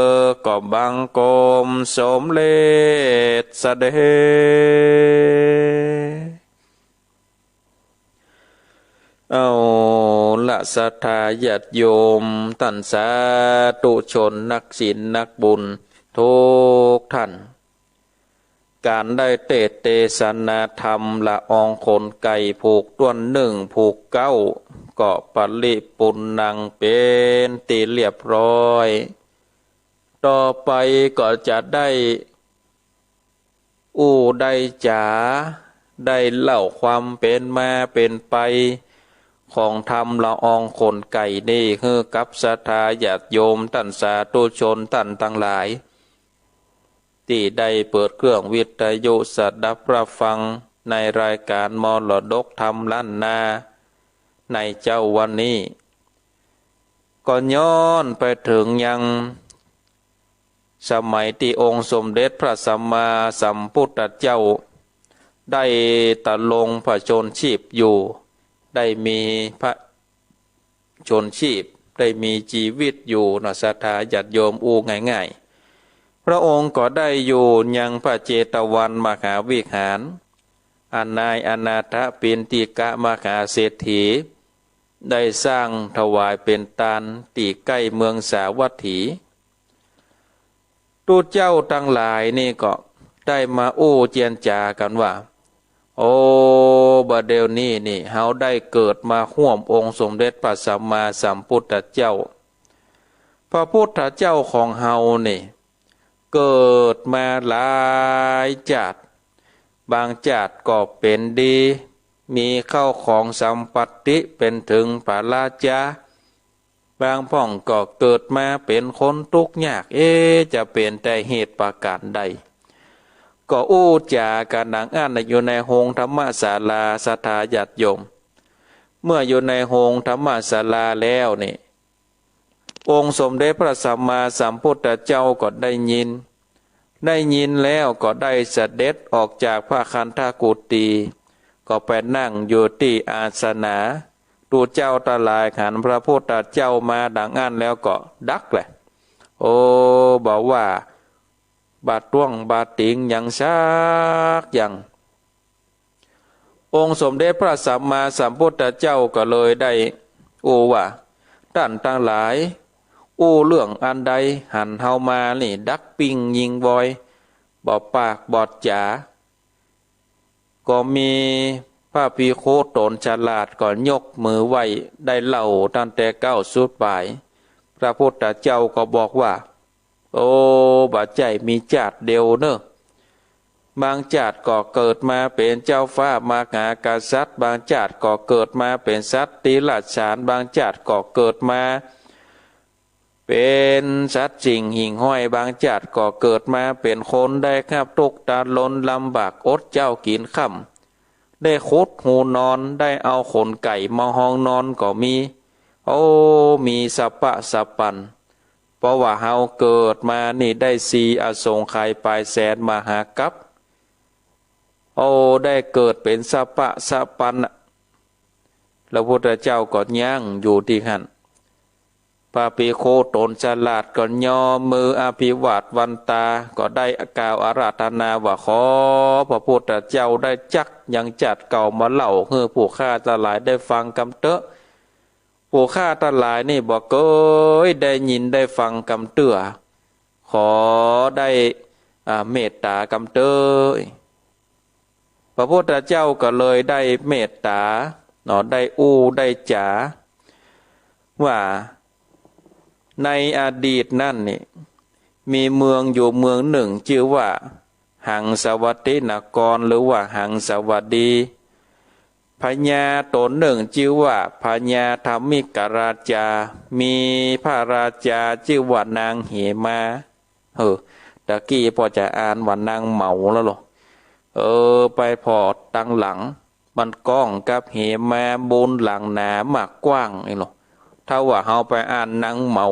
S1: ก็บังกลมสมเลศเสดเอาละศรัทธาญาติโยมท่านสาธุชนนักศีลนักบุญทุกท่านการได้เทศนาธรรมละอองคนไก่ผูกต้วน1ผูก9 ก็ปริปุณนังเป็นตีเรียบร้อยต่อไปก็จะได้ได้จ๋าได้เล่าความเป็นมาเป็นไปของธรรมละอองขนไก่นี่คือกับศรัทธาญาติโยมท่านสาธุชนท่านทั้งหลายที่ได้เปิดเครื่องวิทยุสดับรับฟังในรายการมรดกธรรมล้านนาในเจ้าวันนี้ก็ย้อนไปถึงยังสมัยที่องค์สมเด็จพระสัมมาสัมพุทธเจ้าได้ตะลงพระชนชีพอยู่ได้มีพระชนชีพได้มีชีวิตอยู่นะศรัทธาญาติโยมง่ายๆพระองค์ก็ได้อยู่ยังพระเจตวันมหาวิหารนายอนาถปิณฑิกะมหาเศรษฐีได้สร้างถวายเป็นทานที่ใกล้เมืองสาวัตถีทูตเจ้าทั้งหลายนี่ก็ได้มาเจียนจากันว่าบัดเดี๋ยวนี้นี่เฮาได้เกิดมาร่วมองค์สมเด็จพระสัมมาสัมพุทธเจ้าพระพุทธเจ้าของเฮานี่เกิดมาหลายชาติบางชาติก็เป็นดีมีเข้าของสัมปติเป็นถึงพระราชาบางพ่องก็เกิดมาเป็นคนทุกข์ยากจะเป็นแต่เหตุประการใดก็จากันดังอยู่ในโฮงธรรมศาลาศรัทธาญาติโยมเมื่ออยู่ในโฮงธรรมศาลาแล้วนี่องค์สมเด็จพระสัมมาสัมพุทธเจ้าก็ได้ยินแล้วก็ได้เสด็จออกจากพระคันธกุฏีก็ไปนั่งอยู่ที่อาสนะดูเจ้าตาลายขันพระพุทธเจ้ามาดังแล้วก็ดักแหละบอกว่าบาดต้วงบาดติงอย่างชักอย่างองค์สมเด็จพระสัมมาสัมพุทธเจ้าก็เลยได้ว่าท่านทั้งหลายเรื่องอันใดหันเฮามานี่ดักปิงยิงบอยบอปากบอดจ๋าก็มีพระภิกขุตนฉลาดก็ยกมือไหวได้เล่าตั้งแต่ก้าวสุดปลายพระพุทธเจ้าก็บอกว่าบาดใจมีจาดเดียวเนอะบางจาดก็เกิดมาเป็นเจ้าฟ้ามหากษัตริย์บางจาดก็เกิดมาเป็นสัตว์ติราชานบางจาดก็เกิดมาเป็นสัตว์จริงหิ่งห้อยบางจาดก็เกิดมาเป็นคนได้ครับทุกข์ตาลนลำบากอดเจ้ากินค่ำได้คดหูนอนได้เอาขนไก่มาห้องนอนก็มีมีสัปปะสัปปันเพราะว่าเฮาเกิดมานี่ได้สีอสงไขยปลายแสนมหากัปได้เกิดเป็นสัปปะสัปปันแล้วพระพุทธเจ้าก็ย่างอยู่ที่หันพระภิกขุตนฉลาดก็ย่อมืออภิวาทวันตาก็ได้กล่าวอาราธนาว่าขอพระพุทธเจ้าได้จักยังจัดเก่ามาเล่าให้ผู้ข้าทั้งหลายได้ฟังกำเตอะผู้ข้าทั้งหลายนี่บอกได้ยินได้ฟังกำเตื้อขอได้เมตตากำเตอพระพุทธเจ้าก็เลยได้เมตตาได้ได้จ๋าว่าในอดีตนั่นนี่มีเมืองอยู่เมืองหนึ่งชื่อว่าหังสวัสดินครหรือว่าหังสวัสดีพญาตนหนึ่งชื่อว่าพญาธรรมิกราชามีพระราชาชื่อว่านางเหมาตะกี้พอจะอ่านว่านางเหมาแล้วหรอไปพอตั้งหลังมันก้องกับเหมาบนหลังหนามากกว้างนี่หรอถ้าว่าเฮาไปอ่านนางเหมา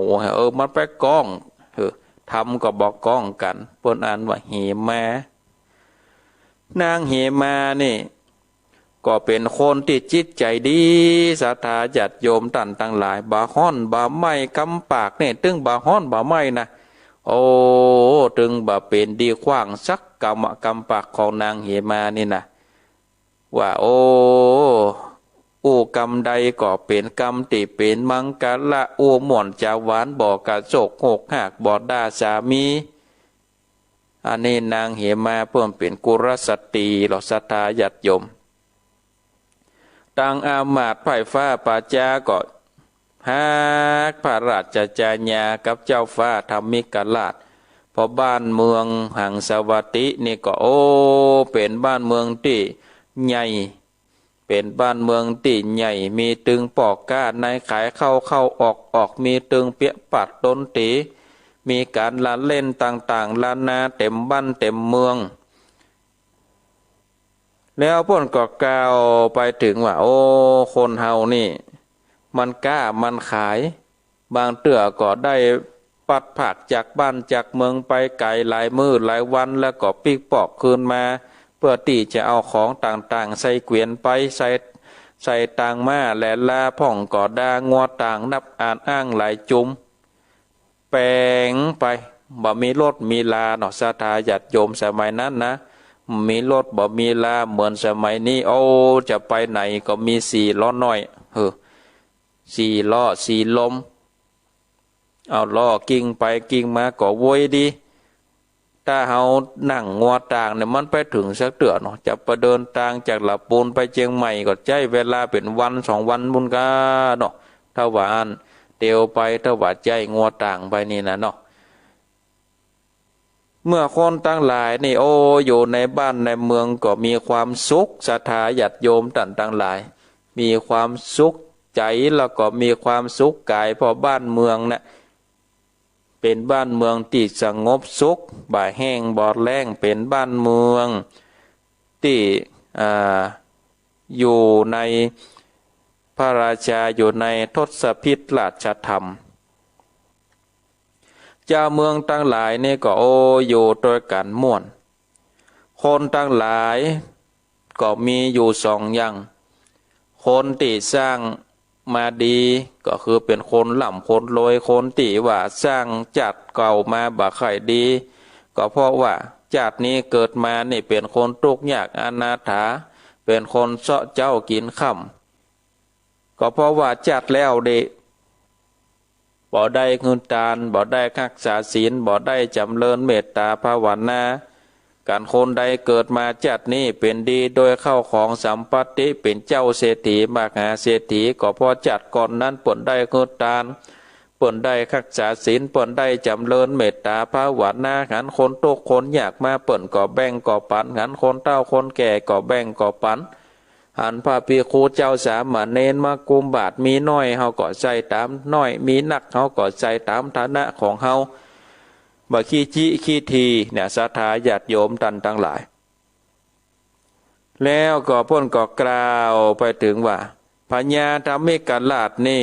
S1: มันไปก้องทำก็บอกก้องกันเปิ้นอ่านว่าเหมานางเหมานี่ก็เป็นคนที่จิตใจดีศรัทธาญาติโยมท่านทั้งหลายบาฮ้อนบาไหม้กำปากเนี่ยตึงบาฮ้อนบาไหม้นะตึงบาเป็นดีขว้างสักกำปากของนางเหมานี่นะว่ากรรมใดก็เป็นกรรมที่เป็นมังกรละหม่อนจาหวานบอกกระโจกหกหักบอดด่าสามีอันนี้นางเหมาเพิ่มเป็นกุรสตรีหรอศรัทธาญาติโยม ตังอามาตย์ไผ่ฟ้าป่าจาก็ฮักพระราชจญากับเจ้าฟ้าธรรมิกราชพอบ้านเมืองหังสวัสดินี่ก็โอ้เป็นบ้านเมืองที่ใหญ่เป็นบ้านเมืองที่ใหญ่มีตึงปอกก้าในขายเข้าออกมีตึงเปียปัดดนตรีมีการละเล่นต่างๆลานาเต็มบ้านเต็มเมืองแล้วพ่นก็กล่าวไปถึงว่าโอ้คนเฮานี่มันกล้ามันขายบางเตื้อก็ได้ปัดผักจากบ้านจากเมืองไปไกลหลายมื้อหลายวันแล้วก็ปิกปอกคืนมาเพื่อที่จะเอาของต่างๆใส่เกวียนไปใส่ต่างมาแหลลาพ่องก็ดางัวต่างนับอ่านอ้างหลายจุมแปลงไปบ่มีรถมีลาเนาะศรัทธาญาติโยมสมัยนั้นนะมีรถบ่มีลาเหมือนสมัยนี้โอ้จะไปไหนก็มีสี่ล้อน้อยสี่ล้อสี่ลมเอาล้อกิ่งไปกิ่งมาก็โวยดีถ้าเฮานั่งงัวต่างเนี่ยมันไปถึงสักเดือนเนาะจะไปเดินทางจากหลับปูนไปเชียงใหม่ก็ใช้เวลาเป็นวัน2 วันบุญกาเนาะถ้าว่าอันเตียวไปถ้าว่าใจงัวต่างไปนี่นะเนาะเมื่อคนตั้งหลายนี่โอ้อยู่ในบ้านในเมืองก็มีความสุขศรัทธาญาติโยมตั้งหลายมีความสุขใจแล้วก็มีความสุขกายเพราะบ้านเมืองนะเป็นบ้านเมืองที่สงบสุขบ่าแห้งบ่อแล้งเป็นบ้านเมืองที่อยู่ในพระราชาอยู่ในทศพิธราชธรรมเจ้าเมืองตั้งหลายนี่ก็โออยู่โดยกันม่วนคนตั้งหลายก็มีอยู่2 อย่างคนที่สร้างมาดีก็คือเป็นคนหล่ำคนรวยคนที่ว่าสร้างจัดเก่ามาบ่ค่อยดีก็เพราะว่าจัดนี้เกิดมานี่เป็นคนทุกข์ยากอนาถาเป็นคนเสาะเจ้ากินค่ำก็เพราะว่าจัดแล้วเดบ่ได้เงินทานบ่ได้รักษาศีลบ่ได้จำเริญเมตตาภาวนาการคนใดเกิดมาจัดนี้เป็นดีโดยเข้าของสัมปติเป็นเจ้าเศรษฐีมหาเศรษฐีก็พอจัดก่อนนั้นเปิ่นได้เงินทานเปิ่นได้รักษาศีลเปิ่นได้จำเริญเมตตาภาวนาหันคนตกคนอยากมาเปิ่นก็แบ่งก็ปันหันคนเฒ่าคนแก่ก็แบ่งก็ปันหันพระภิกขุเจ้าสามเณรมากุมบาตรมีน้อยเฮาก็ใจตามน้อยมีนักเฮาก็ใจตามฐานะของเฮาบ่ขี้จิขี้ทีเนี่ยศรัทธาญาติโยมตั้งหลายแล้วก็พ้นก็กล่าวไปถึงว่าพญาธรรมิกราชนี่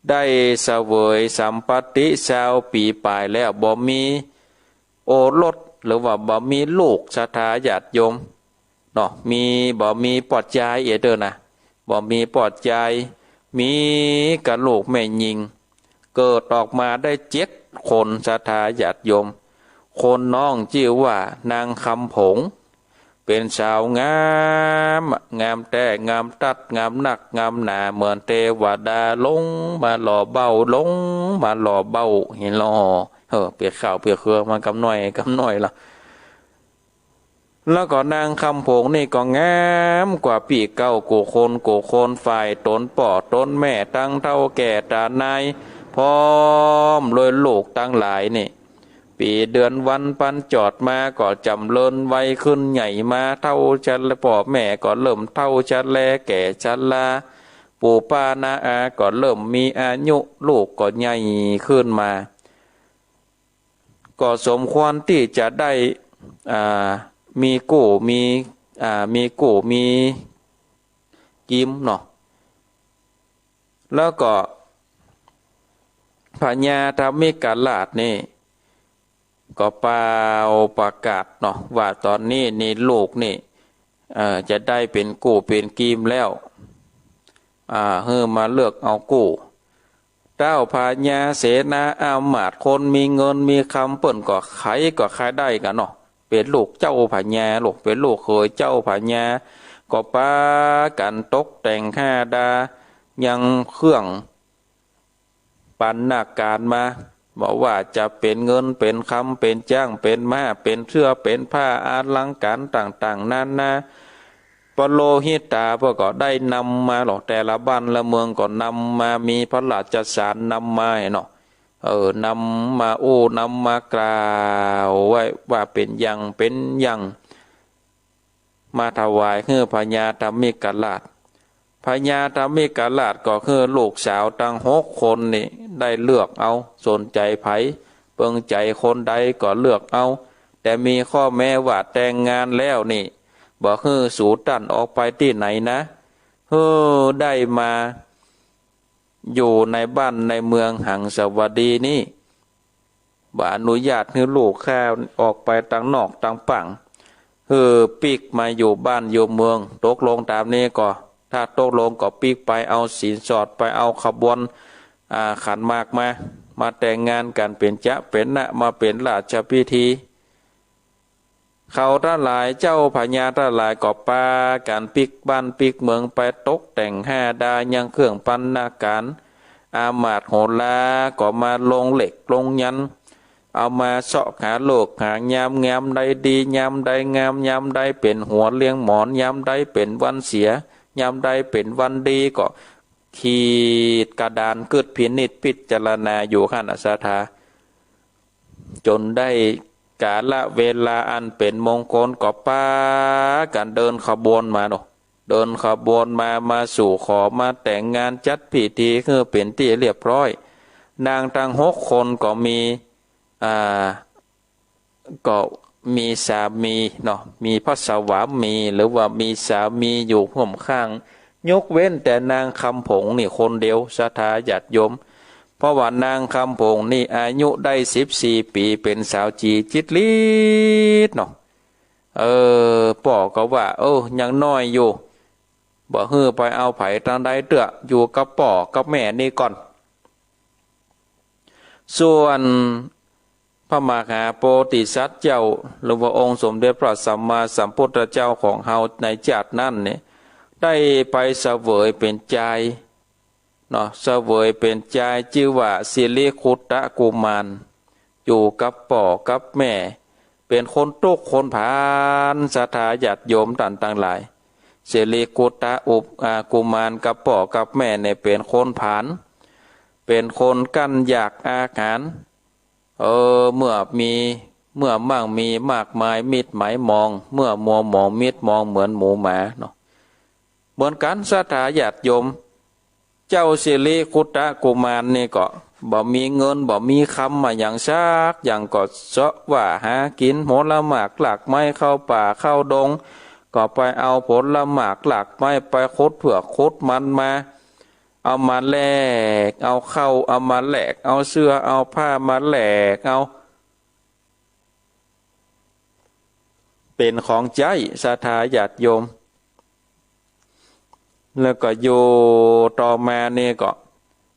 S1: ได้เสวยสัมปติ20 ปีปลายแล้วบ่มีโอรสหรือว่าบ่มีลูกศรัทธาญาติโยมเนาะบ่มีปอดใจเด้อนะบ่มีปอดใจมีกะลูกแม่หญิงเกิดออกมาได้7 คนศรัทธาญาติโยมคนน้องชื่อว่านางคำผงเป็นสาวงามแต่งามตัดงามนักงามหนาเหมือนเทวดาลงมาหล่อเบาลงมาหล่อเบาเห็นหล่อเปียกข้าวเปียกเครือมากำหน่อยล่ะแล้วก็นางคำผงนี่ก็งามกว่าปีเก้ากูคนฝ่ายตนป่อตนแม่ตั้งเท่าแก่ตานายพร้อมเลยลูกตั้งหลายนี่ปีเดือนวันปันจอดมาก็จำเริญไวขึ้นใหญ่มาเท่าชันและพ่อแม่ก็เริ่มเท่าชันแลแก่ชันลาปู่ป้านาอาก็เริ่มมีอายุลูกก็ใหญ่ขึ้นมาก็สมควรที่จะได้มีกู้มีกิมเนาะแล้วก็พญาธรรมิกราชนี่ก็เป่าประกาศเนาะว่าตอนนี้นี่ลูกนี่จะได้เป็นกู้เป็นกิมแล้วมาเลือกเอากู้เจ้าพญาเสนาอามาตย์คนมีเงินมีคำเปิ่นก็ขายได้กันเนาะเป็นลูกเจ้าพญาลูกเป็นลูกเคยเจ้าพญาก็ปากันตกแต่ง5 ดายังเครื่องปันนาการมาบอกว่าจะเป็นเงินเป็นคำเป็นจ้างเป็นม้าเป็นเสื้อเป็นผ้าอลังการต่างๆนานา ปโลหิตาพวกก็ได้นำมาหรอกแต่ละบ้านละเมืองก็นำมามีพระราชสารนำมาเนาะนำมาโอ้นำมากล่าวไว้ว่าเป็นอย่างเป็นอย่างมาถวายคือพญาธรรมิกราชพญาธรรมิกราชก็คือลูกสาวตั้ง6 คนนี่ได้เลือกเอาสนใจไผเปิงใจคนใดก็เลือกเอาแต่มีข้อแม้ว่าแต่งงานแล้วนี่บอกคือสูตันออกไปที่ไหนนะได้มาอยู่ในบ้านในเมืองหังสวัสดีนี่บ่อนุญาตให้ลูกข้าออกไปต่างนอกต่างฝั่งปีกมาอยู่บ้านอยู่เมืองตกลงตามนี้ก็ถ้าตกลงก็ปีกไปเอาสินสอดไปเอาขบวนขันหมากมาแต่งงานกันเป็นจะเป็นนะมาเป็นราชพิธีเขาทั้งหลายเจ้าพญาทั้งหลายก็ปาการปิกบ้านปิกเมืองไปตกแต่ง5 ดายังเครื่องปันนาการอามาตย์โหราก็มาลงเหล็กลงยันเอามาเสาะหาโลกหายามงามใดดียามใดงามยามใดเป็นหัวเลี้ยงหมอนยามใดเป็นวันเสียยามใดเป็นวันดีก็ขีดกระดานกึดพินิจพิจารณาอยู่ขั้นอสาธาจนได้กาลเวลาอันเป็นมงคลก็ป้ากันเดินขบวนมาเนาะเดินขบวนมาสู่ขอมาแต่งงานจัดพิธีคือเป็นที่เรียบร้อยนางทั้ง6 คนก็มีก็มีสามีเนาะมีพระสวามีหรือว่ามีสามีอยู่ห่มข้างยกเว้นแต่นางคำผงนี่คนเดียวศรัทธาญาติโยมเพราะว่านางคำผงนี่อายุได้14 ปีเป็นสาวจีจิตลิดเนาะป่อก็ว่ายังน้อยอยู่บ่ไปเอาไผ่ทางใดเตื้ออยู่กับป่อกับแม่นี่ก่อนส่วนพระมหาโพธิสัตว์เจ้าหรือว่าองค์สมเด็จพระสัมมาสัมพุทธเจ้าของเฮาในชาตินั้นเนี่ยได้ไปเสวยเป็นใจเนาะเสวยเป็นใจชื่อว่าสิริคุตตะกุมารอยู่กับป่อกับแม่เป็นคนตุกคนผานศรัทธาญาติโยมต่างๆหลายสิริคุตตะกุมารกับป่อกับแม่เนี่ยเป็นคนผานเป็นคนกั้นอยากอาหารเมื่อมั่งมีมากมายมิดหมายมองเมื่อมัวหมองมิดมองเหมือนหมูหมาเนาะเหมือนกันศรัทธาญาติโยมเจ้าสิริคุตตะกุมารนี่ก็บ่มีเงินบ่มีคำมาอย่างซักอย่างก็เสาะว่าหากินผลหมากหลักไม้เข้าป่าเข้าดงก็ไปเอาผลหมากหลักไม้ไปคดเผือกคดมันมาเอามาแลกเอาเข้าเอามาแลกเอาเสื้อเอาผ้ามาแลกเอาเป็นของใจศรัทธาญาติโยมแล้วก็อยู่ต่อมานี่ก็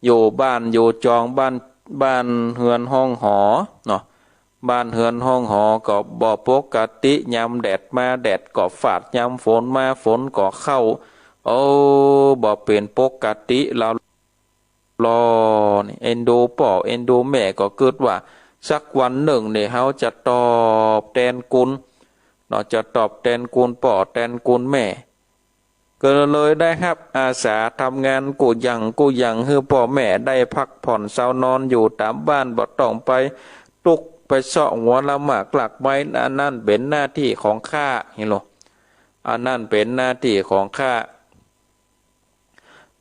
S1: อยู่บ้านอยู่จองบ้านเฮือนห้องหอเนาะบ้านเฮือนห้องหอก็บ่ปกติยามแดดมาแดดก็ฝาดยามฝนมาฝนก็เข้าบ่เป็นปกติเรารอนี่เอ็นดูป่อเอ็นดูแม่ก็เกิดว่าสักวันหนึ่งเนี่ยเขาจะตอบแทนคุณเราจะตอบแทนคุณป่อแทนคุณแม่ก็เลยได้ครับอาสาทำงานกูยังให้พ่อแม่ได้พักผ่อนเศร้านอนอยู่ตามบ้านบ่ต้องไปตุกไปเสาะหัวละหมากหลักไม้อันนั้นเป็นหน้าที่ของข้าเห็นหรออันนั้นเป็นหน้าที่ของข้า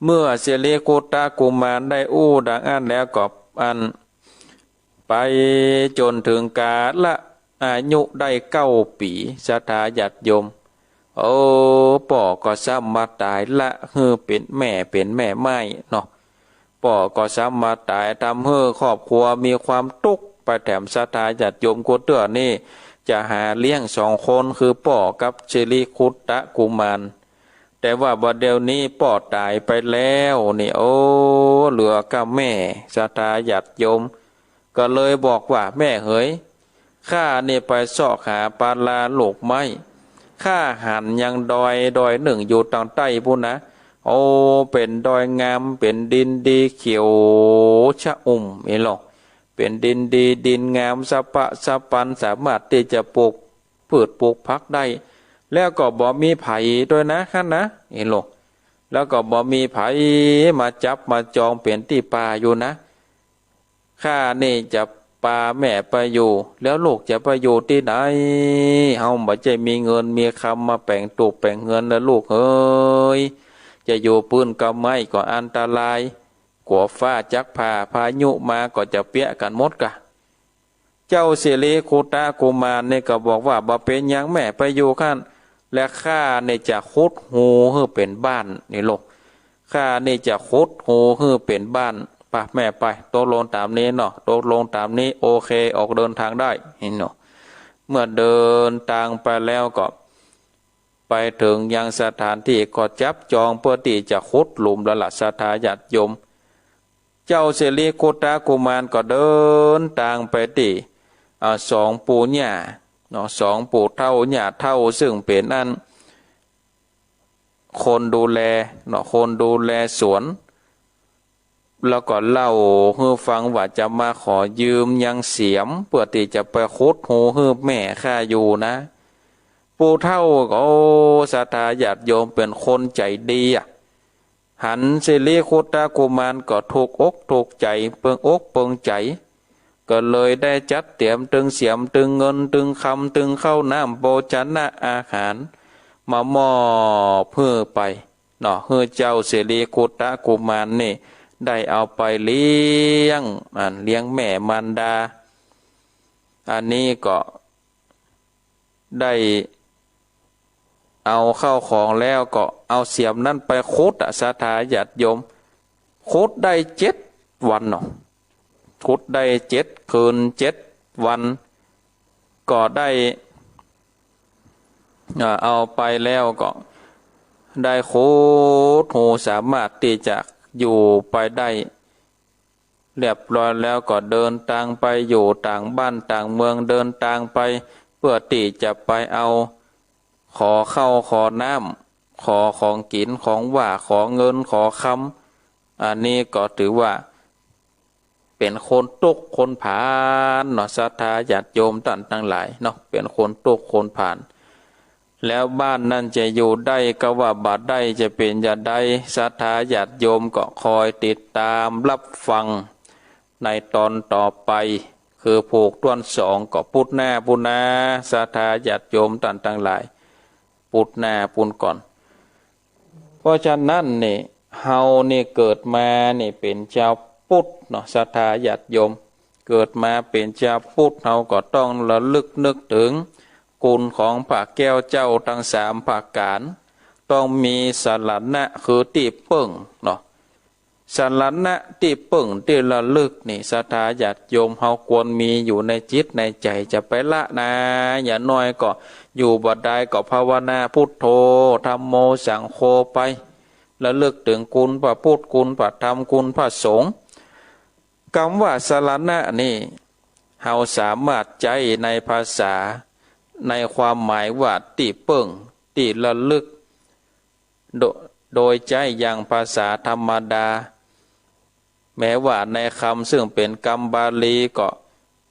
S1: เมื่อสิริคุตตะกุมารได้ดังอันแล้วก็อันไปจนถึงกาลอายุได้9 ปีศรัทธาญาติโยมป่อก็ซ้ำมาตายละเป็นแม่ไม้เนาะป่อก็ซ้ำมาตายทำให้ครอบครัวมีความทุกข์ไปแถมศรัทธาญาติโยมกูเตือนี่จะหาเลี้ยง2 คนคือป่อกับสิริคุตตะกุมารแต่ว่าบัดเดี๋ยวนี้ป่อตายไปแล้วนี่เหลือกับแม่ศรัทธาญาติโยมก็เลยบอกว่าแม่เอ๋ยข้านี่ไปเสาะหาปลาลาโลกไม้ข้าหันยังดอยหนึ่งอยู่ทางใต้พุ่นนะเป็นดอยงามเป็นดินดีเขียวชะเห็นหรอเป็นดินดีดินงามสะปะสะปันสามารถที่จะปลูกพืชปลูกพักได้ แล้วก็บ่มีไผด้วยนะขั้นนะเห็นหรอกแล้วก็บ่มีไผมาจับมาจองเปลี่ยนที่ป่าอยู่นะข้านี่จะป่าแม่ไปอยู่แล้วลูกจะไปอยู่ที่ไหนเฮาบ่ใจมีเงินมีคำมาแป่งตูกแป่งเงินแล้วลูกเอ้ยจะอยู่ปืนก็ไม่ก็อันตรายกลัวฟ้าจักผ่าพายุมาก็จะเปียกันหมดกะเจ้าสิริคุตะกุมารนี่ก็บอกว่าบ่เป็นหยังแม่ไปอยู่ขั้นและข้านี่จะขุดหูให้เป็นบ้านนี่ลูกข้านี่จะขุดหูให้เป็นบ้านป่ะแม่ไปตกลงตามนี้เนาะตกลงตามนี้โอเคออกเดินทางได้เห็นเนาะเมื่อเดินทางไปแล้วก็ไปถึงยังสถานที่ก็จับจองเพื่อที่จะขุดหลุมละละศรัทธาญาติโยมเจ้าสิริคุตะกุมารก็เดินทางไปที่สองปู่ย่าเนาะสองปู่เฒ่าย่าเฒ่าซึ่งเป็นอันคนดูแลเนาะคนดูแลสวนแล้วก็เล่าให้ฟังว่าจะมาขอยืมยังเสียมเพื่อที่จะไปขุดหูให้แม่ข้าอยู่นะปู่เฒ่าก็ศรัทธาญาติโยมเป็นคนใจดีหันสิริคุตะกุมารก็ถูกอกถูกใจเปิงอกเปิงใจก็เลยได้จัดเตรียมตึงเสียมตึงเงินตึงคำตึงข้าวน้ำโภชนะอาหารมามอบเพื่อไปเนาะเพื่อเจ้าสิริคุตะกุมารนี่ได้เอาไปเลี้ยงเลี้ยงแม่มารดาอันนี้ก็ได้เอาเข้าของแล้วก็เอาเสียมนั่นไปขุดศรัทธาญาติโยมขุดได้7 วันเนาะขุดได้7 คืน7 วันก็ได้เอาไปแล้วก็ได้ขุดหูสามารถที่จะอยู่ไปได้เรียบร้อยแล้วก็เดินทางไปอยู่ต่างบ้านต่างเมืองเดินทางไปเพื่อที่จะไปเอาขอข้าวขอน้ำขอของกินของว่าขอเงินขอคำอันนี้ก็ถือว่าเป็นคนตุกคนผ่านเนาะศรัทธาญาติโยมท่านทั้งหลายเนาะเป็นคนตุกคนผ่านแล้วบ้านนั่นจะอยู่ได้ก็ว่าบาดได้จะเป็นอย่าได้ศรัทธาญาติโยมก็คอยติดตามรับฟังในตอนต่อไปคือผูกต้วน2ก็พุทธหน้าพุทธนาศรัทธาญาติโยมท่านทั้งหลายพุทธหน้าพุทธก่อนเพราะฉะนั้นนี่เฮานี่เกิดมานี่เป็นชาวพุทธเนาะศรัทธาญาติโยมเกิดมาเป็นชาวพุทธเฮาก็ต้องระลึกนึกถึงคุณของพระแก้วเจ้าทั้ง3ประการต้องมีสรณะคือที่ปึ้งเนาะสรณะที่ปึ้งที่ระลึกนี่ศรัทธาญาติโยมเฮาควรมีอยู่ในจิตในใจจะไปละนะอย่าน้อยก็อยู่บ่ได้ก็ภาวนาพุทโธธัมโมสังโฆไประลึกถึงคุณพระพุทธคุณพระธรรมคุณพระสงฆ์คำว่าสรณะนี่เฮาสามารถใจในภาษาในความหมายว่าที่เปิ่งที่ระลึกโดยใจอย่างภาษาธรรมดาแม้ว่าในคำซึ่งเป็นคำบาลีก็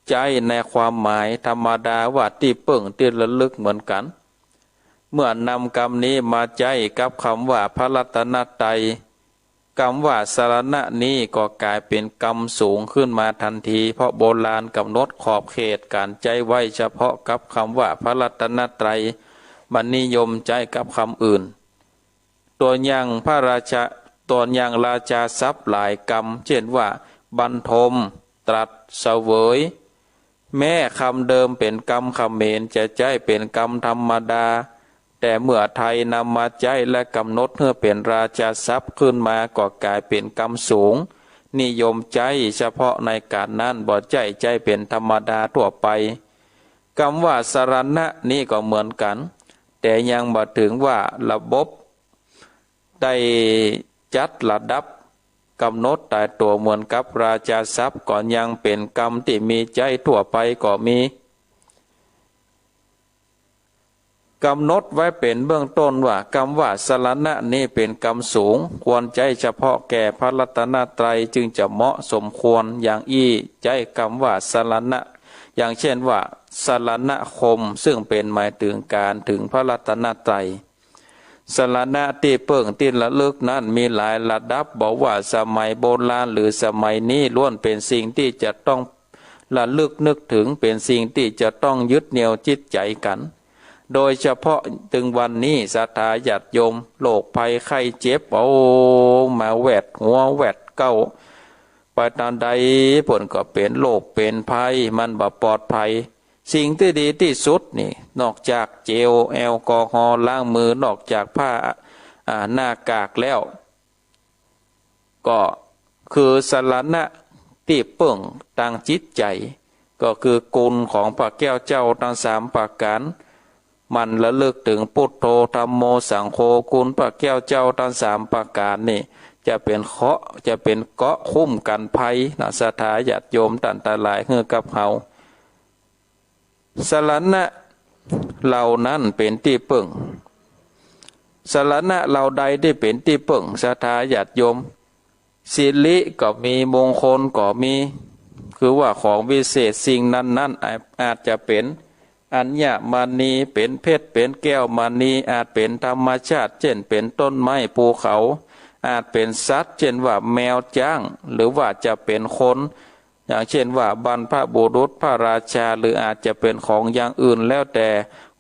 S1: ใจในความหมายธรรมดาว่าที่เปิ่งที่ระลึกเหมือนกันเมื่อนำคำนี้มาใจกับคำว่าพระรัตนตรัยคำว่าสรณะนี้ก็กลายเป็นกรรมสูงขึ้นมาทันทีเพราะโบราณกำหนดขอบเขตการใจไว้เฉพาะกับคำว่าพระรัตนตรัยมันนิยมใจกับคำอื่นตัวอย่างพระราชาตัวอย่างราชาทรัพย์หลายกรรมเช่นว่าบรรทมตรัสเสวยแม้คำเดิมเป็นกรรมเขมรจะใจเป็นกรรมธรรมดาแต่เมื่อไทยนำมาใจและกำหนดเพื่อเป็นราชาทรัพย์ขึ้นมาก็กลายเป็นกรรมสูงนิยมใจเฉพาะในการนั้นบ่ใจเป็นธรรมดาทั่วไปคำว่าสรณะนี่ก็เหมือนกันแต่ยังบ่ถึงว่าระบบได้จัดระดับกำหนดแต่ตัวเหมือนกับราชาทรัพย์ก่อนยังเป็นกรรมที่มีใจทั่วไปก็มีกำหนดไว้เป็นเบื้องต้นว่ากรรมว่าสรณะนี่เป็นกรรมสูงควรใจเฉพาะแก่พระรัตนตรัยจึงจะเหมาะสมควรอย่างอี้ใจคำว่าสรณะ อย่างเช่นว่าสรณคมซึ่งเป็นหมายถึงการถึงพระรัตนตรัยสรณะที่เปิ่งที่ระลึกนั้นมีหลายระดับบอกว่าสมัยโบราณหรือสมัยนี้ล้วนเป็นสิ่งที่จะต้องระลึกนึกถึงเป็นสิ่งที่จะต้องยึดเหนี่ยวจิตใจกันโดยเฉพาะถึงวันนี้ศรัทธาญาติโยมโรคภัยไข้เจ็บมาแวดหัวแวดเก้าไปตอนใดผลก็เป็นโรคเป็นภัยมันบ่ปลอดภัยสิ่งที่ดีที่สุดนี่นอกจากเจลแอลกอฮอล์ล้างมือนอกจากผ้าหน้ากากแล้วก็คือสรณะที่เปิ่งต่างจิตใจก็คือกุลของพระแก้วเจ้าทั้งสามประการมันระลึกถึงพุทโธธัมโมสังโฆคุณพระแก้วเจ้าทั้งสามประการนี่จะเป็นจะเป็นเกาะคุ้มกันภัยนะศรัทธาญาติโยมตันตรายเฮือกับเฮาสรณะเหล่านั้นเป็นที่พึ่งสรณะเหล่าใดที่เป็นที่พึ่งศรัทธาญาติโยมศีลิก็มีมงคลก็มีคือว่าของวิเศษสิ่งนั้นอาจจะเป็นอัญมณีเป็นเพชรเป็นแก้วมณีอาจเป็นธรรมชาติเช่นเป็นต้นไม้ภูเขาอาจเป็นสัตว์เช่นว่าแมวจ้างหรือว่าจะเป็นคนอย่างเช่นว่าบรรพบุรุษพระราชาหรืออาจจะเป็นของอย่างอื่นแล้วแต่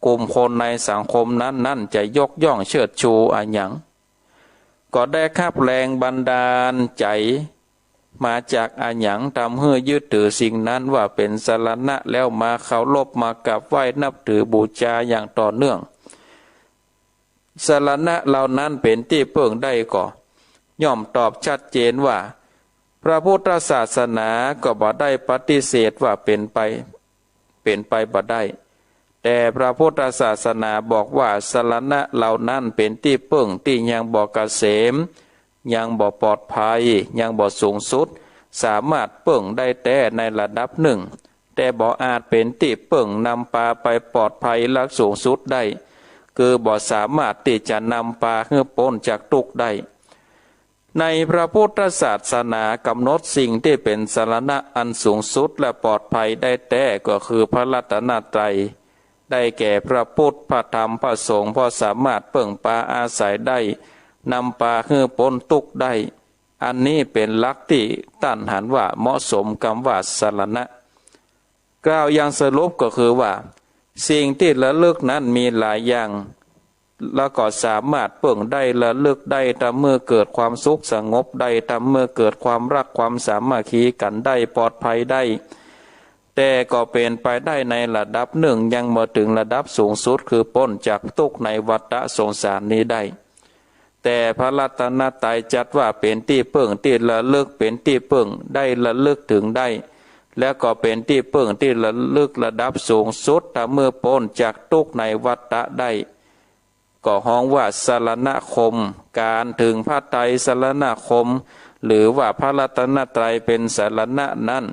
S1: กลุ่มคนในสังคมนั้นจะยกย่องเชิดชูอะไรอย่างก็ได้คับแรงบันดาลใจมาจากอาหยังทำให้ยึดถือสิ่งนั้นว่าเป็นสรณะแล้วมาเคารพมากราบไหว้นับถือบูชาอย่างต่อเนื่องสรณะเหล่านั้นเป็นที่เพิ่งได้ก็ย่อมตอบชัดเจนว่าพระพุทธศาสนาก็บ่ได้ปฏิเสธว่าเป็นไปบ่ได้แต่พระพุทธศาสนาบอกว่าสรณะเหล่านั้นเป็นที่เพิ่งที่ยังบ่เกษมยังบ่ปลอดภัยยังบ่สูงสุดสามารถเพิ่งได้แต่ในระดับหนึ่งแต่บ่อาจเป็นที่เพิ่งนำปาไปปลอดภัยและสูงสุดได้คือบ่สามารถที่จะนำปาให้พ้นจากทุกข์ได้ในพระพุทธศาสนากำหนดสิ่งที่เป็นสรณะอันสูงสุดและปลอดภัยได้แต่ก็คือพระรัตนตรัยได้แก่พระพุทธพระธรรมพระสงฆ์พอสามารถเพิ่งปาอาศัยได้นำปาให้พ้นทุกข์ได้อันนี้เป็นหลักที่ต้านหันว่าเหมาะสมคำว่าสรณะกล่าวอย่างสรุปก็คือว่าสิ่งที่ระลึกนั้นมีหลายอย่างแล้วก็สามารถเพิ่งได้ระลึกได้ทำเมื่อเกิดความสุขสงบได้ทำเมื่อเกิดความรักความสามัคคีกันได้ปลอดภัยได้แต่ก็เป็นไปได้ในระดับหนึ่งยังมาถึงระดับสูงสุดคือพ้นจากทุกข์ในวัฏสงสารนี้ได้แต่พระรัตนตรัยจัดว่าเป็นที่เพิ่งที่ระลึกเป็นที่เพิ่งได้ระลึกถึงได้แล้วก็เป็นที่เพิ่งที่ระลึกระดับสูงสุดถ้าเมื่อพ้นจากทุกข์ในวัฏได้ก็ฮ้องว่าสรณคมการถึงพระไตรสรณคมหรือว่าพระรัตนตรัยเป็นสรณะนั้น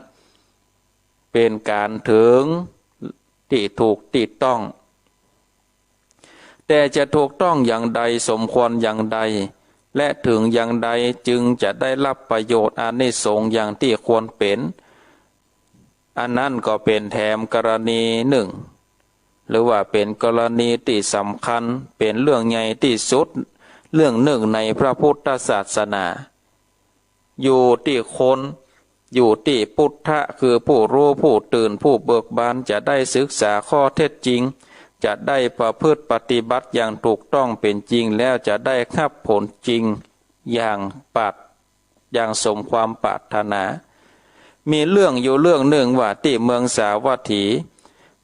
S1: เป็นการถึงที่ถูกที่ต้องแต่จะถูกต้องอย่างใดสมควรอย่างใดและถึงอย่างใดจึงจะได้รับประโยชน์อานิสงส์อย่างที่ควรเป็นอันนั้นก็เป็นแถมกรณีหนึ่งหรือว่าเป็นกรณีที่สำคัญเป็นเรื่องใหญ่ที่สุดเรื่องหนึ่งในพระพุทธศาสนาอยู่ที่คนอยู่ที่พุทธะคือผู้รู้ผู้ตื่นผู้เบิกบานจะได้ศึกษาข้อเท็จจริงจะได้ประพฤติปฏิบัติอย่างถูกต้องเป็นจริงแล้วจะได้รับผลจริงอย่างสมความปรารถนามีเรื่องอยู่เรื่องหนึ่งว่าที่เมืองสาวัตถี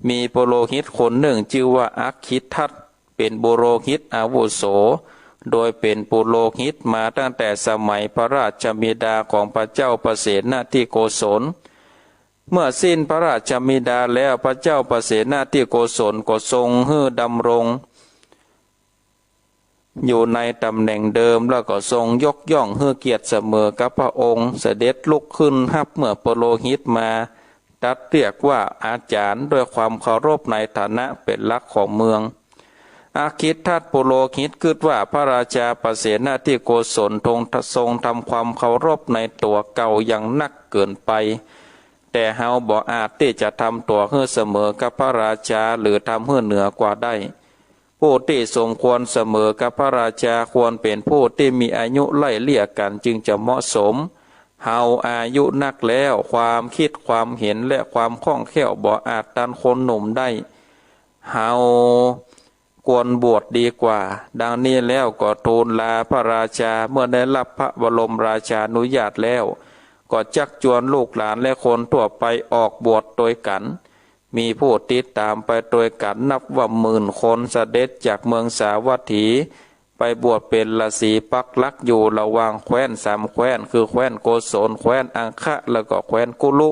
S1: มีปุโรหิตคนหนึ่งชื่อว่าอัคคิทัตเป็นปุโรหิตอาวุโสโดยเป็นปุโรหิตมาตั้งแต่สมัยพระราชบิดาของพระเจ้าประเสนทิโกศลเมื่อสิ้นพระราชบิดาแล้วพระเจ้าประเสนทิโกศลก็ทรงให้ดำรงอยู่ในตำแหน่งเดิมแล้วก็ทรงยกย่องให้เกียรติเสมอกับพระองค์เสด็จลุกขึ้นรับเมื่อปุโรหิตมาตัดเรียกว่าอาจารย์ด้วยความเคารพในฐานะเป็นหลักของเมืองอาคิดทัตปุโรหิตคิดว่าพระราชาประเสนทิโกศลทรงทำความเคารพในตัวเก่าอย่างนักเกินไปแ แต่เฮาบ่อาจที่จะทำตัวให้เสมอกับพระราชาหรือทำให้เหนือกว่าได้ผู้ที่สมควรเสมอกับพระราชาควรเป็นผู้ที่มีอายุไล่เลี่ยกันจึงจะเหมาะสมเฮาอายุนักแล้วความคิดความเห็นและความคล่องแคล่วบ่อาจตันคนหนุ่มได้เฮาควรบวชดีกว่าดังนี้แล้วก็ทูลลาพระราชาเมื่อได้รับพระบรมราชานุญาตแล้วก็จักจวนลูกหลานและคนทั่วไปออกบวชโดยกันมีผู้ติดตามไปโดยกันนับว่า10,000 คนเสด็จจากเมืองสาวัตถีไปบวชเป็นฤาษีปักหลักอยู่ระหว่างแคว้น3 แคว้นคือแคว้นโกศลแคว้นอังคะแล้วก็แคว้นกุลุ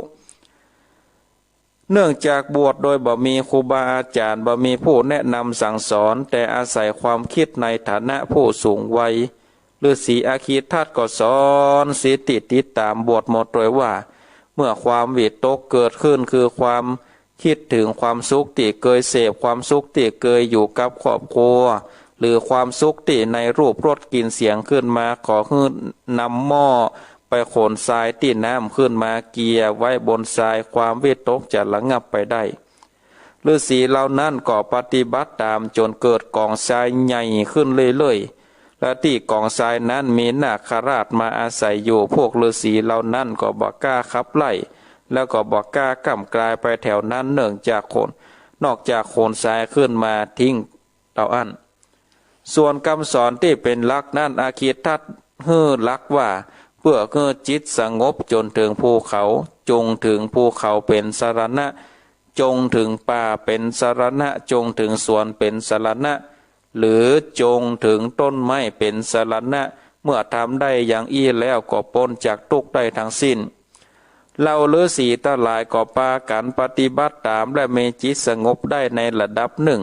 S1: เนื่องจากบวชโดยบ่มีครูบาอาจารย์บ่มีผู้แนะนำสั่งสอนแต่อาศัยความคิดในฐานะผู้สูงวัยฤาษีอาคีทัตก็สอนสิทธิติดตามบวชหมดโดยว่าเมื่อความวิตกเกิดขึ้นคือความคิดถึงความสุขที่เคยเสพความสุขที่เคยอยู่กับครอบครัวหรือความสุขที่ในรูปรสกลิ่นเสียงขึ้นมาขอให้นำหม้อไปโขนทรายที่น้ำขึ้นมาเกียไว้บนทรายความวิตกจะระงับไปได้ฤาษีเหล่านั้นก็ปฏิบัติตามจนเกิดกองทรายใหญ่ขึ้นเรื่อยๆและที่กองทรายนั้นมีนาคราชมาอาศัยอยู่พวกฤาษีเหล่านั้นก็บ่กล้าขับไล่แล้วก็บ่กล้ากำกลายไปแถวนั้นเนื่องจากนอกจากโขนทรายขึ้นมาทิ้งเต่าอันส่วนคำสอนที่เป็นหลักนั้นอาคีทัตฮือหลักว่าเพื่อเพื่อจิตสงบจนถึงภูเขาจงถึงภูเขาเป็นสรณะจงถึงป่าเป็นสรณะจงถึงสวนเป็นสรณะหรือจงถึงต้นไม้เป็นสรณะเมื่อทำได้อย่างอี้แล้วก็พ้นจากทุกข์ได้ทั้งสิ้นเราฤาษีทั้งหลายก็พากันปฏิบัติตามและมีจิตสงบได้ในระดับหนึ่ง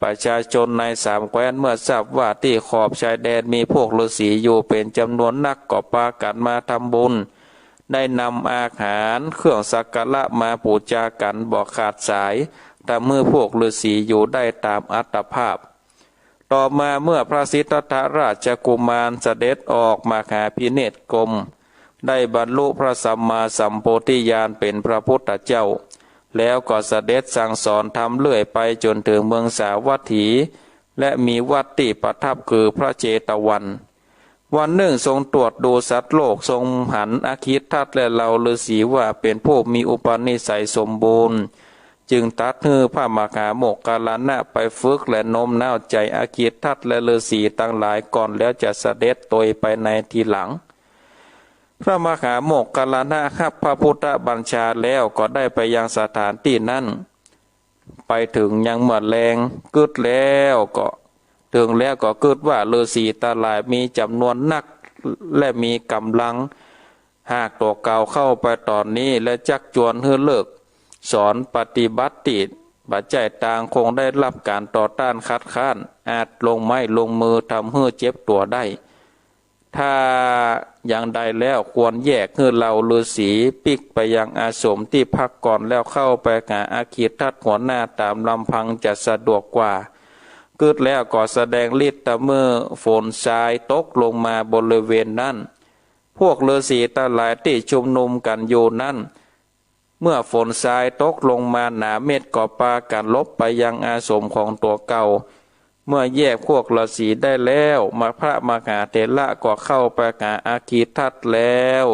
S1: ประชาชนใน3 แคว้นเมื่อทราบว่าที่ขอบชายแดนมีพวกฤาษีอยู่เป็นจำนวนนักก็พากันมาทำบุญได้นำอาหารเครื่องสักการะมาบูชากันบ่ขาดสายแต่เมื่อพวกฤาษีอยู่ได้ตามอัตภาพต่อมาเมื่อพระสิทธัตถราชกุมารเสด็จออกมาหาพิเนศกรมได้บรรลุพระสัมมาสัมโพธิญาณเป็นพระพุทธเจ้าแล้วก็เสด็จสั่งสอนทำเลื่อยไปจนถึงเมืองสาวัตถีและมีวัดที่ประทับคือพระเจตวันวันหนึ่งทรงตรวจดูสัตว์โลกทรงหันอาคีทัตและเหล่าฤาษีว่าเป็นผู้มีอุปนิสัยสมบูรณ์จึงตัดฮือพระมหาโมคคัลลานะไปฝึกและโน้มน้าวใจอาคีทัตและฤาษีตั้งหลายก่อนแล้วจะเสด็จโดยไปในทีหลังพระมหาโมคคัลลานะครับพระพุทธบัญชาแล้วก็ได้ไปยังสถานที่นั้นไปถึงยังเมื่อแรงกึดแล้วก็ถึงแล้วก็กึดว่าฤาษีตาหลายมีจำนวนนักและมีกำลังหากตัวเก่าเข้าไปตอนนี้และจักจวนให้เลิกสอนปฏิบัติติบัจจัยต่างคงได้รับการต่อต้านคัดค้านอาจลงไม้ลงมือทำให้เจ็บตัวได้ถ้าอย่างใดแล้วควรแยกให้เราฤาษีปิกไปยังอาสมที่พักก่อนแล้วเข้าไปหาอาคีทัตหัวหน้าตามลำพังจะสะดวกกว่าเกิดแล้วก็แสดงฤทธิ์เมื่อฝนทรายตกลงมาบริเวณนั้นพวกฤาษีทั้งหลายที่ชุมนุมกันอยู่นั้นเมื่อฝนทรายตกลงมาหนาเม็ดก็พากันลบไปยังอาสมของตัวเก่าเมื่อแยกพวกฤาษีได้แล้วมาพระมหาเถระก็เข้าไปหาอาคีทัตแล้ว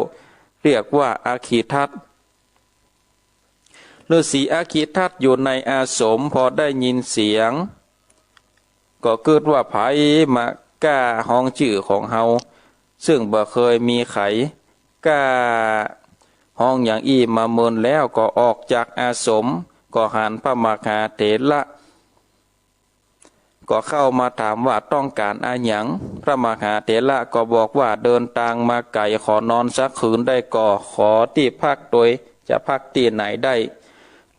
S1: เรียกว่าอาคีทัตฤาษีอาคีทัตอยู่ในอาสมพอได้ยินเสียงก็เกิดว่าไผมากล้าห้องชื่อของเฮาซึ่งบ่เคยมีไขกล้าห้องอย่างอี้มาเมินแล้วก็ออกจากอาสมก็หันพระมหาเถระก็เข้ามาถามว่าต้องการอะไรหยังพระมหาเถระก็บอกว่าเดินทางมาไกลขอนอนสักคืนได้ก็ขอที่พักโดยจะพักที่ไหนได้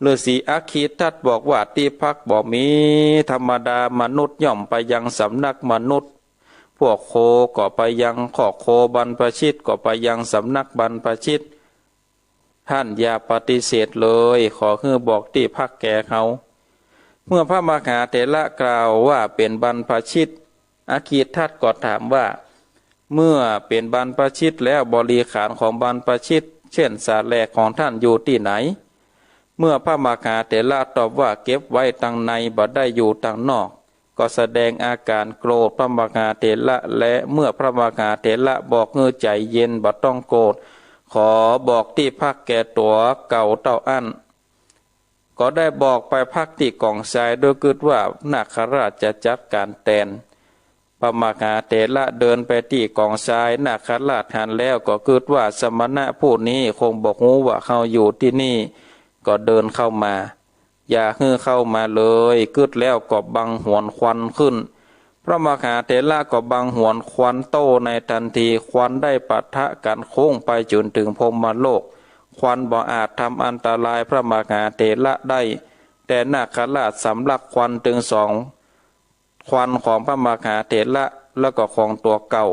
S1: ฤาษีอาคีทัตบอกว่าที่พักบ่มีธรรมดามนุษย์ย่อมไปยังสำนักมนุษย์พวกโคก็ไปยังขอโคบรรพชิตก็ไปยังสำนักบรรพชิตท่านอย่าปฏิเสธเลยขอให้บอกที่พักแก่เขาเมื่อพระมหาเถระกล่าวว่าเป็นบรรพชิตอาคีทัตก็ถามว่าเมื่อเป็นบรรพชิตแล้วบริขารของบรรพชิต เช่นสาแหลกของท่านอยู่ที่ไหนเมื่อพระมหาเถระตอบว่าเก็บไว้ทางในบ่ได้อยู่ทางนอกก็แสดงอาการโกรธพระมหาเถระและเมื่อพระมหาเถระบอกเงือใจเย็นบ่ต้องโกรธขอบอกที่พักแก่ตัวเก่าเต้าอั้นก็ได้บอกไปพักที่กองทรายโดยคิดว่านาคราชจะจัดการแทนพระมหาเถระเดินไปที่กองทรายนาคราชหันแล้วก็คิดว่าสมณะผู้นี้คงบอกฮู้ว่าเขาอยู่ที่นี่ก็เดินเข้ามาอย่าฮื้อเข้ามาเลยกึดแล้วก็บังหวนควันขึ้นพระมหาเถระก็บังหวนควันโตในทันทีควันได้ปะทะกันโค้งไปจนถึงพรหมโลกควันบ่อาจทำอันตรายพระมหาเถระได้แต่นาคราชสำลักควันถึงสองควันของพระมหาเถระแล้วก็ของตัวเก่า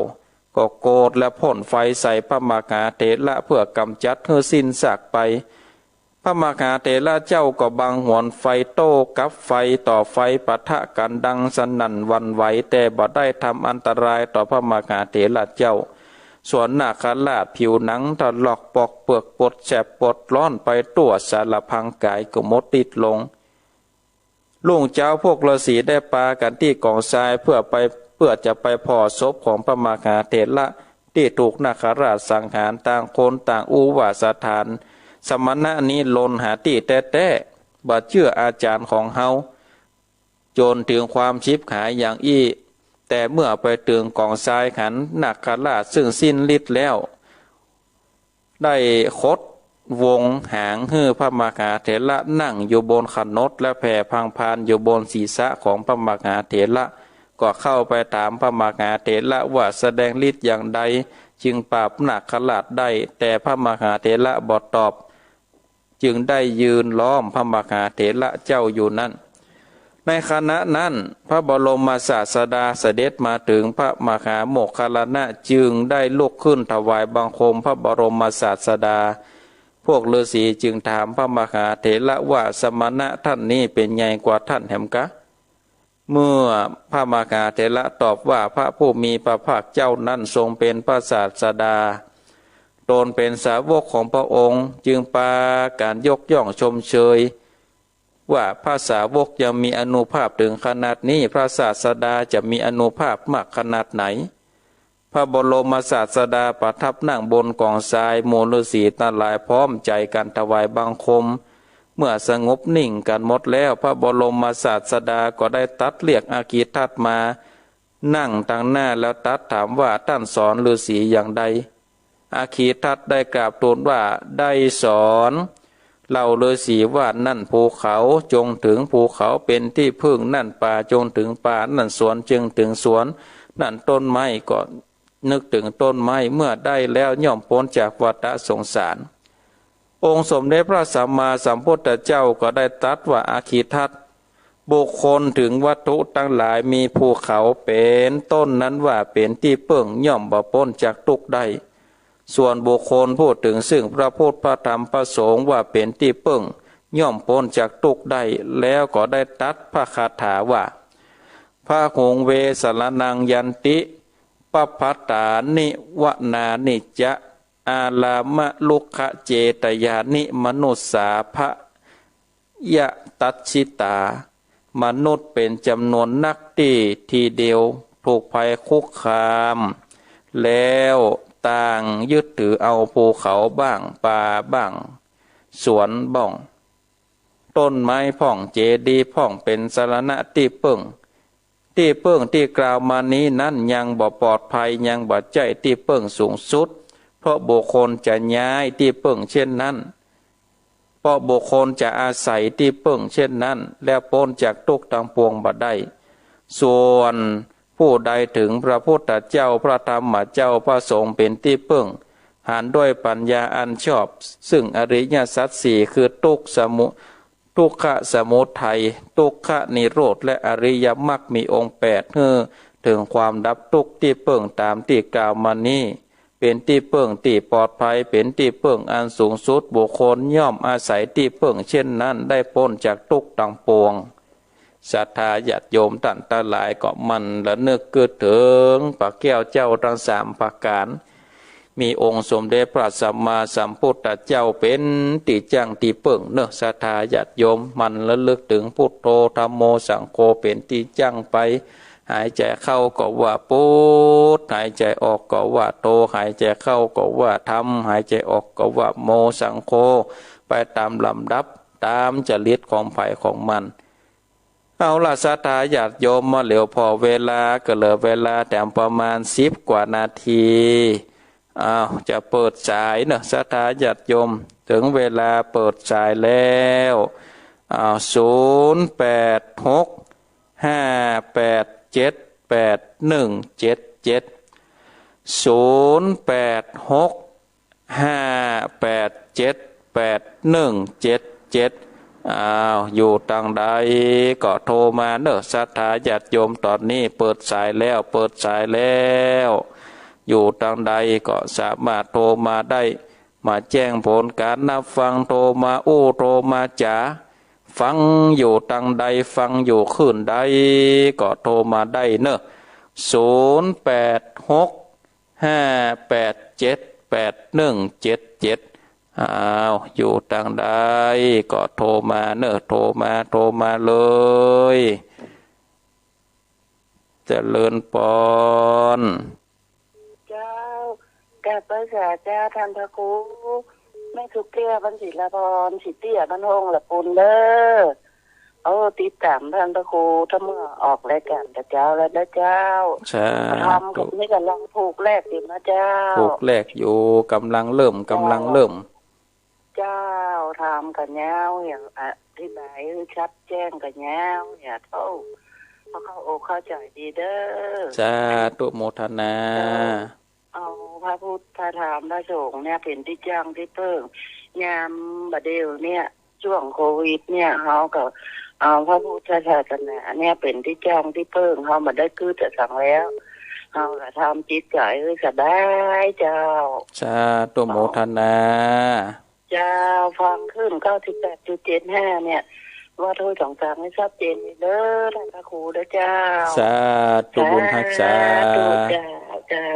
S1: ก็โกรธและพ่นไฟใส่พระมหาเถระเพื่อกำจัดให้สิ้นซากไปพระมหาเถระเจ้าก็บังหวนไฟโต้กับไฟต่อไฟปะทะกันดังสนั่นหวั่นไหวแต่บ่ได้ทำอันตรายต่อพระมหาเถระเจ้าส่วนนาคราชผิวหนังถลอกปอกเปลือกปดแสบปดร้อนไปตัวสารพังกายก็หมดติดลงลุงเจ้าพวกฤาษีได้ปากันที่กองทรายเพื่อจะไปพอศพของพระมหาเถระที่ถูกนาคราชสังหารต่างคนต่างอุวาสถานสมณะนี้ลนหาที่แต่บ่เชื่ออาจารย์ของเฮาจนถึงความชิบหายอย่างอี้แต่เมื่อไปถึงกองทรายขันนาคราชซึ่งสิ้นฤทธิ์แล้วได้คดวงหางฮื้อพระมหาเถระนั่งอยู่บนขนดและแผ่พังพานอยู่บนศีรษะของพระมหาเถระก็เข้าไปถามพระมหาเถระว่าแสดงฤทธิ์อย่างใดจึงปราบนาคราชได้แต่พระมหาเถระบ่ตอบจึงได้ยืนล้อมพระมหาเถระเจ้าอยู่นั้นในขณะนั้นพระบรมศาสดาเสด็จมาถึงพระมหาโมคคัลลานะจึงได้ลุกขึ้นถวายบังคมพระบรมศาสดาพวกฤาษีจึงถามพระมหาเถระว่าสมณะท่านนี้เป็นใหญ่กว่าท่านแหมกะเมื่อพระมหาเถระตอบว่าพระผู้มีพระภาคเจ้านั้นทรงเป็นพระศาสดาตนเป็นสาวกของพระองค์จึงปาการยกย่องชมเชยว่าพระสาวกยังมีอานุภาพถึงขนาดนี้พระศาสดาจะมีอานุภาพมากขนาดไหนพระบรมศาสดาประทับนั่งบนกองทรายหมู่ฤาษีทั้งหลายพร้อมใจกันถวายบังคมเมื่อสงบนิ่งกันหมดแล้วพระบรมศาสดาก็ได้ตัดเรียกอาคีทัตมานั่งตั้งหน้าแล้วตัดถามว่าท่านสอนฤาษีอย่างใดอาคีทัตได้กราบทูลว่าได้สอนเล่าฤาษีว่านั่นภูเขาจงถึงภูเขาเป็นที่พึ่งนั่นป่าจงถึงป่านั่นสวนจึงถึงสวนนั่นต้นไม้ก็นึกถึงต้นไม้เมื่อได้แล้วย่อมพ้นจากวัฏสงสารองค์สมเด็จพระสัมมาสัมพุทธเจ้าก็ได้ตรัสว่าอาคีทัตบุคคลถึงวัตถุทั้งหลายมีภูเขาเป็นต้นนั้นว่าเป็นที่เพิ่งย่อมบ่พ้นจากทุกข์ได้ส่วนบุคคลพูดถึงซึ่งพระพุทธพระธรรมพระสงฆ์ว่าเป็นที่พึ่งย่อมพ้นจากทุกข์ได้แล้วก็ได้ตัดพระคาถาว่าพระหงเวสรนังยันติปปัตตานิวนานิจะอาลามะลุขเจตยานิมนุสสาภะยะตัชชิตามนุษย์เป็นจำนวนนักทีเดียวถูกภัยคุกคามแล้วต่างยึดถือเอาภูเขาบ้างป่าบ้างสวนบ้องต้นไม้พ่องเจดีย์พ่องเป็นสรณะที่เพิ่งที่กล่าวมานี้นั้นยังบ่ปลอดภัยยังบ่ใจที่เพิ่งสูงสุดเพราะบุคคลจะย้ายที่เพิ่งเช่นนั้นเพราะบุคคลจะอาศัยที่เพิ่งเช่นนั้นแล้วพ้นจากทุกข์ทั้งปวงบ่ได้ส่วนผู้ใดถึงพระพุทธเจ้าพระธรรมเจ้าพระสงฆ์เป็นที่พึ่งหารด้วยปัญญาอันชอบซึ่งอริยสัจสี่คือทุกขสมุทัยทุกขนิโรธและอริยมรรคมีองค์แปดถึงความดับทุกข์ที่พึ่งตามที่กล่าวมานี้เป็นที่พึ่งที่ปลอดภัยเป็นที่พึ่งอันสูงสุดบุคคลย่อมอาศัยที่พึ่งเช่นนั้นได้พ้นจากทุกข์ทั้งปวงศรัทธาญาติโยมท่านทั้งหลายก็มันและนึกเกิดถึงพระแก้วเจ้าทั้งสามประการ มีองค์สมเด็จพระสัมมาสัมพุทธเจ้าเป็นติจังติเปิงเนอะศรัทธาญาติโยมมันระลึกถึงพุทโธธัมโมสังโฆเป็นติจังไปหายใจเข้าก็ว่าพุทหายใจออกก็ว่าโธหายใจเข้าก็ว่าธรรมหายใจออกก็ว่าโมสังโฆไปตามลำดับตามจริตของไผ่ของมันเอาล่ะศรัทธาญาติโยมมาเหลียวพอเวลาก็เหลือเวลาแต่ประมาณ10 กว่านาทีจะเปิดสายเนอะศรัทธาญาติโยมถึงเวลาเปิดสายแล้ว0865878177 0865878177อยู่ทางใดก็โทรมาเนอะศรัทธาญาติโยมตอนนี้เปิดสายแล้วอยู่ทางใดก็สามารถโทรมาได้มาแจ้งผลการนับฟังโทรมาโทรมาจ๋าฟังอยู่ทางใดฟังอยู่ขึ้นใดก็โทรมาได้เนอะ0865878177อยู่ทางใดก็โทรมาเนอะโทรมาเลยเจริญพร
S2: เจ้ากับภาษาเจ้าท่านพระครูแม่ทุกเตี้ยบันศิลาพรสิเตี้ยบันหงละปุนเด้อติดตามท่านพระครูถ้าเมื่อออกรายการกับเจ้าแล้วนะเจ้าทำกับนี่กันลังผูกแรกอยู่นะเจ้า
S1: ผูกแรกอยู่กำลังเริ่ม
S2: เจ้าทำกันยาวอย่างอธิบายชัดแจ้งกันยาวอย่าเท่าเพราะเขาเข้าใจดีเด้อ
S1: สาธุโมทนา
S2: เอาพระพุทธธรรมพระสงฆ์เนี่ยเป็นที่จ้างที่เพิ่งยามบัดเดลเนี่ยช่วงโควิดเนี่ยเขาก็เอาพระพุทธศาสนาเนี่ยเป็นที่จ้างที่เพิ่งเขามาได้คือจะสั่งแล้วเขาก็ทำจิตใจสบายเจ้า
S1: สาธุโมทนา
S2: เจ้าฟังขึ้น98.75เนี่ยว่าโทษสองทางให้ชัดเจนเด้อท่านพระครูเด้อเจ้า
S1: สาธุบุญรักษา
S2: เจ้า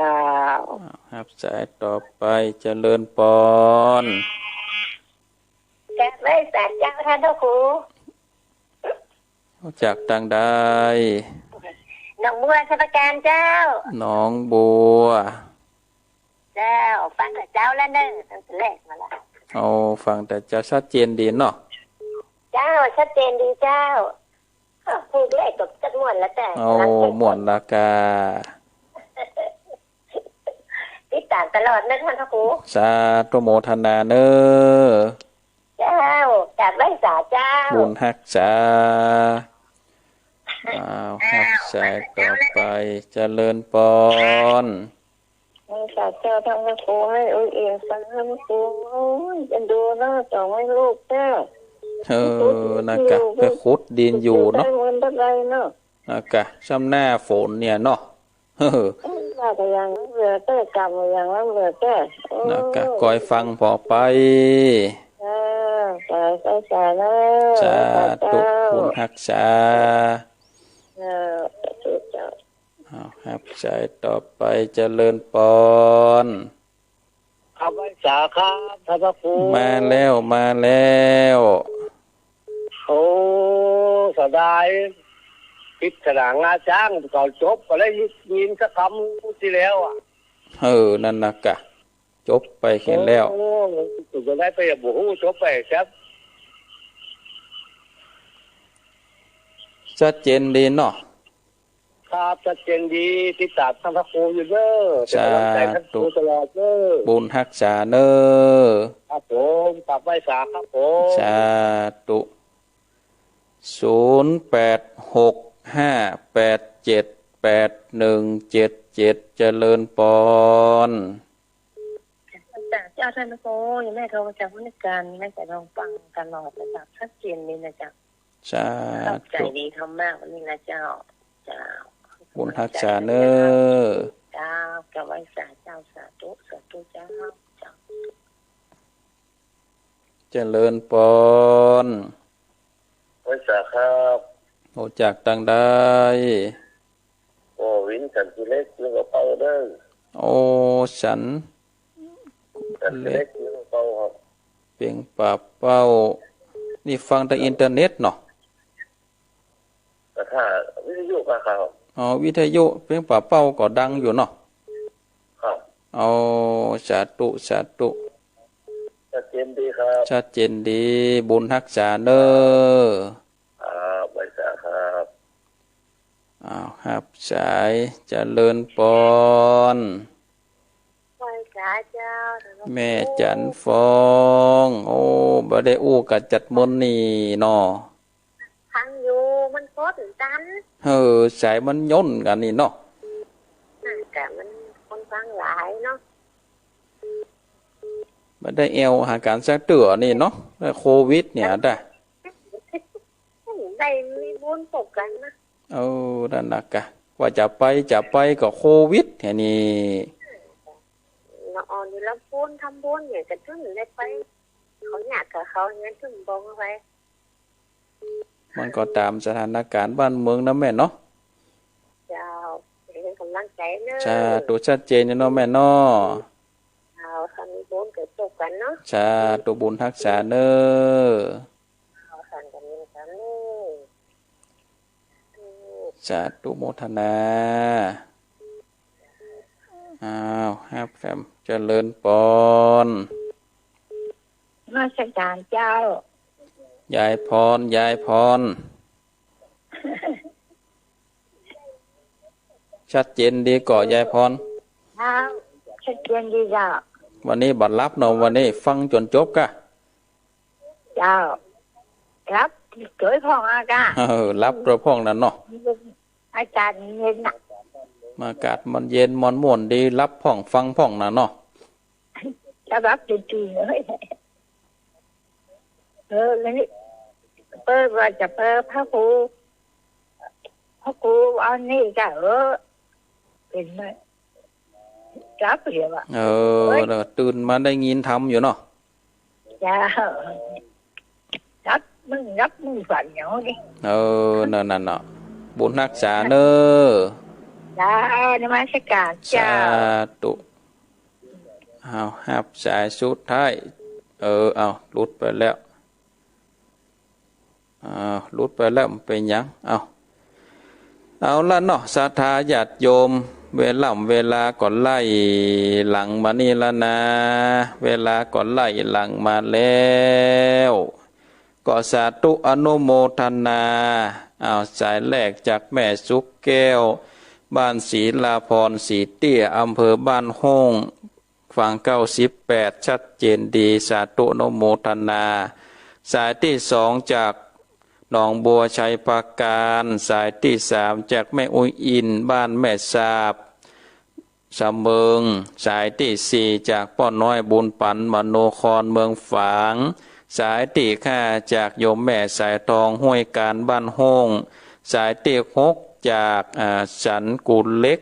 S1: ครับสายต่อไปเจริญพร
S2: จากไม่สัตว์เจ้าท่านพระครู
S1: จากทางใด
S2: หนองบัวสมุทรปราการเจ้า
S1: หนองบัว
S2: เจ้าฟังแต่เจ้าแล้วเนอะตั้งแต่แรกมาละ
S1: ฟังแต่จะชัดเจนดีเนาะ
S2: เจ้าชัดเจนดีเจ้าพูดแรกกับจัดม่วนแล้วแต่
S1: ม่วนละกา
S2: ติดตามตลอดนะท่านพระครู
S1: สาธุโมทนาเนอ
S2: เจ้าจากไร้สาเจ้า
S1: บุญรักษารักษาต่อไปเจริญพร
S2: สาเจ้าทำพระครูให้เองฟังให้พระครูจะดูนะสองให้ลูกเจ้า
S1: นะกะไปขุดดินอยู่เนาะนะกะซ้ำหน้าฝนเนี่ยเนาะ
S2: ว่าก็ยังเหลือแต่กรรมอย่างนั้นเหลือแต่
S1: นะกะคอยฟังพอไป
S2: สาธุ
S1: คุณรักษาครับใจต่อไปเจริญพร
S2: ข้าพเจ้าครับท่านพระครู
S1: มาแล้ว
S2: สบายพิจารณาจ้างก่อนจบก็เลยยินสักคำที่แล้ว
S1: นั่นนะกะจบไปเห็นแล้ว
S2: จะได้ไปบุหูจบไปครับ
S1: ชัดเจนดีเนาะ
S2: ครับชัดเจนดีติดตามท่านพระครูอยู่เด้อเป็นกำลังใจท่านครูตลอดเด้อ
S1: บุญรักษาเด้อ
S2: ครับผมกลับไหว้สาครับผม
S1: สาธุ0865878177เจริญพร
S2: เจ้าท่านพระครูยังไม่โทรมาจากผู้นิการไม่แต่ลองฟังกันหน่อยแต่แบบชัดเจนนี่นะจ๊ะ
S1: สาธุ
S2: ใจดีทำมากวันนี้นะเจ้า
S1: บุญรักษาเนอ
S2: เจ้ากับไว้สาเจ้าสาธุเจ้า
S1: เจริญพร
S2: ไว้สาครับ
S1: จากต่างได้
S2: วินสันติเล็กแล้วก็เป่าเด้อ
S1: ฉัน เล็กเปียงป่าเป้านี่ฟังทางอินเทอร์เน็ตเนาะ
S3: แต่ถ้าวิทยุก็ครับ
S1: อ๋อวิทยุเปียงป่าเป้าก็ดังอยู่เนาะ
S3: ครับ
S1: เอาสาธุสาธุ
S3: ชัดเจนดีครับ
S1: ชัดเจนดีบุญรักษาเนอ
S3: ไว้สาครับ
S1: ครับสายเจริญปอน
S2: ไว้สาเจ้า
S1: แม่จันฟองโอ้บ่ได้อู้กับจัดมนนี่เนาะ
S2: พังอยู่มันโคตรตัน
S1: สายมันย่นกันนี่เนาะ
S2: แต่มันคนฟังหลายเนาะ
S1: บ่ได้เอวหาการสักเตือนี่เนาะโควิดเนี่ยได้
S2: ได้มีบุญปกกันนะ
S1: นั่นน่ะกะว่าจะไปก็โควิดแค่นี้
S2: เราอ่อนอยู่แล้วบุญทำบุญเนี่ยจะถึงได้ไปเขาอยากกับเขางั้นถึงบอกเอาไว้
S1: มันก็ตามสถานการณ์บ้านเมืองนะแม่เนาะ
S2: เจ้าเป็นกำลังใจเนอะ
S1: ชาตัวชัดเจนเนาะแม่เนาะ
S2: เอาทำมีบุญเกิดตกกันเนาะ
S1: ชาตัวบุญรักษาเนอ
S2: เอาสันกันนี้กันเน
S1: สาธุโมทนาครับแฟมเจริญปอน
S2: ราชการเจ้าย
S1: ายพรชัดเจนดีก่อยายพร
S2: ชัดเจนดีจ้า
S1: วันนี้บัดรับเนาะวันนี้ฟังจนจบกะ
S2: เจ้ารับเกิดพ่องอากา
S1: รับตัวพ่องนั่นเนาะ
S2: อากาศเย็นนะ
S1: อากาศมันเย็นมันม่วนดีรับพ่องฟังพ่องนั่นเนาะ
S2: จะรับตื่นเลยแล้วนี่เปิดว่าจะเปิดพระครูอันนี้ก็เป็นไหมรับเรียบ
S1: แล้วตื่นมาได้ยินทำอยู่เนาะ
S2: จ้ารับมึงฝันอย่างนี้
S1: นั่นเนาะบุญรักษาเนอ
S2: จ้านมัสการเจ้า
S1: ตุหับสายสุดท้ายหลุดไปแล้วหลุดไปแล้วมันเป็นยังเอาละเนาะศรัทธาญาติโยมเวลาก่อนไล่หลังมานี่ละนะเวลาก่อนไล่หลังมาแล้วก็สาธุอนุโมทนาสายแรกจากแม่สุกแก้วบ้านศรีลาพรศรีเตี้ยอำเภอบ้านห้องฝั่ง98ชัดเจนดีสาธุอนุโมทนาสายที่2จากหนองบัวชัยปราการสายที่3จากแม่อุยอินบ้านแม่สาบสำเมืองสายที่4จากป้อน้อยบุญปันมโนครเมืองฝางสายที่5จากโยมแม่สายทองห้วยการบ้านห้องสายที่6จากสันกุลเล็ก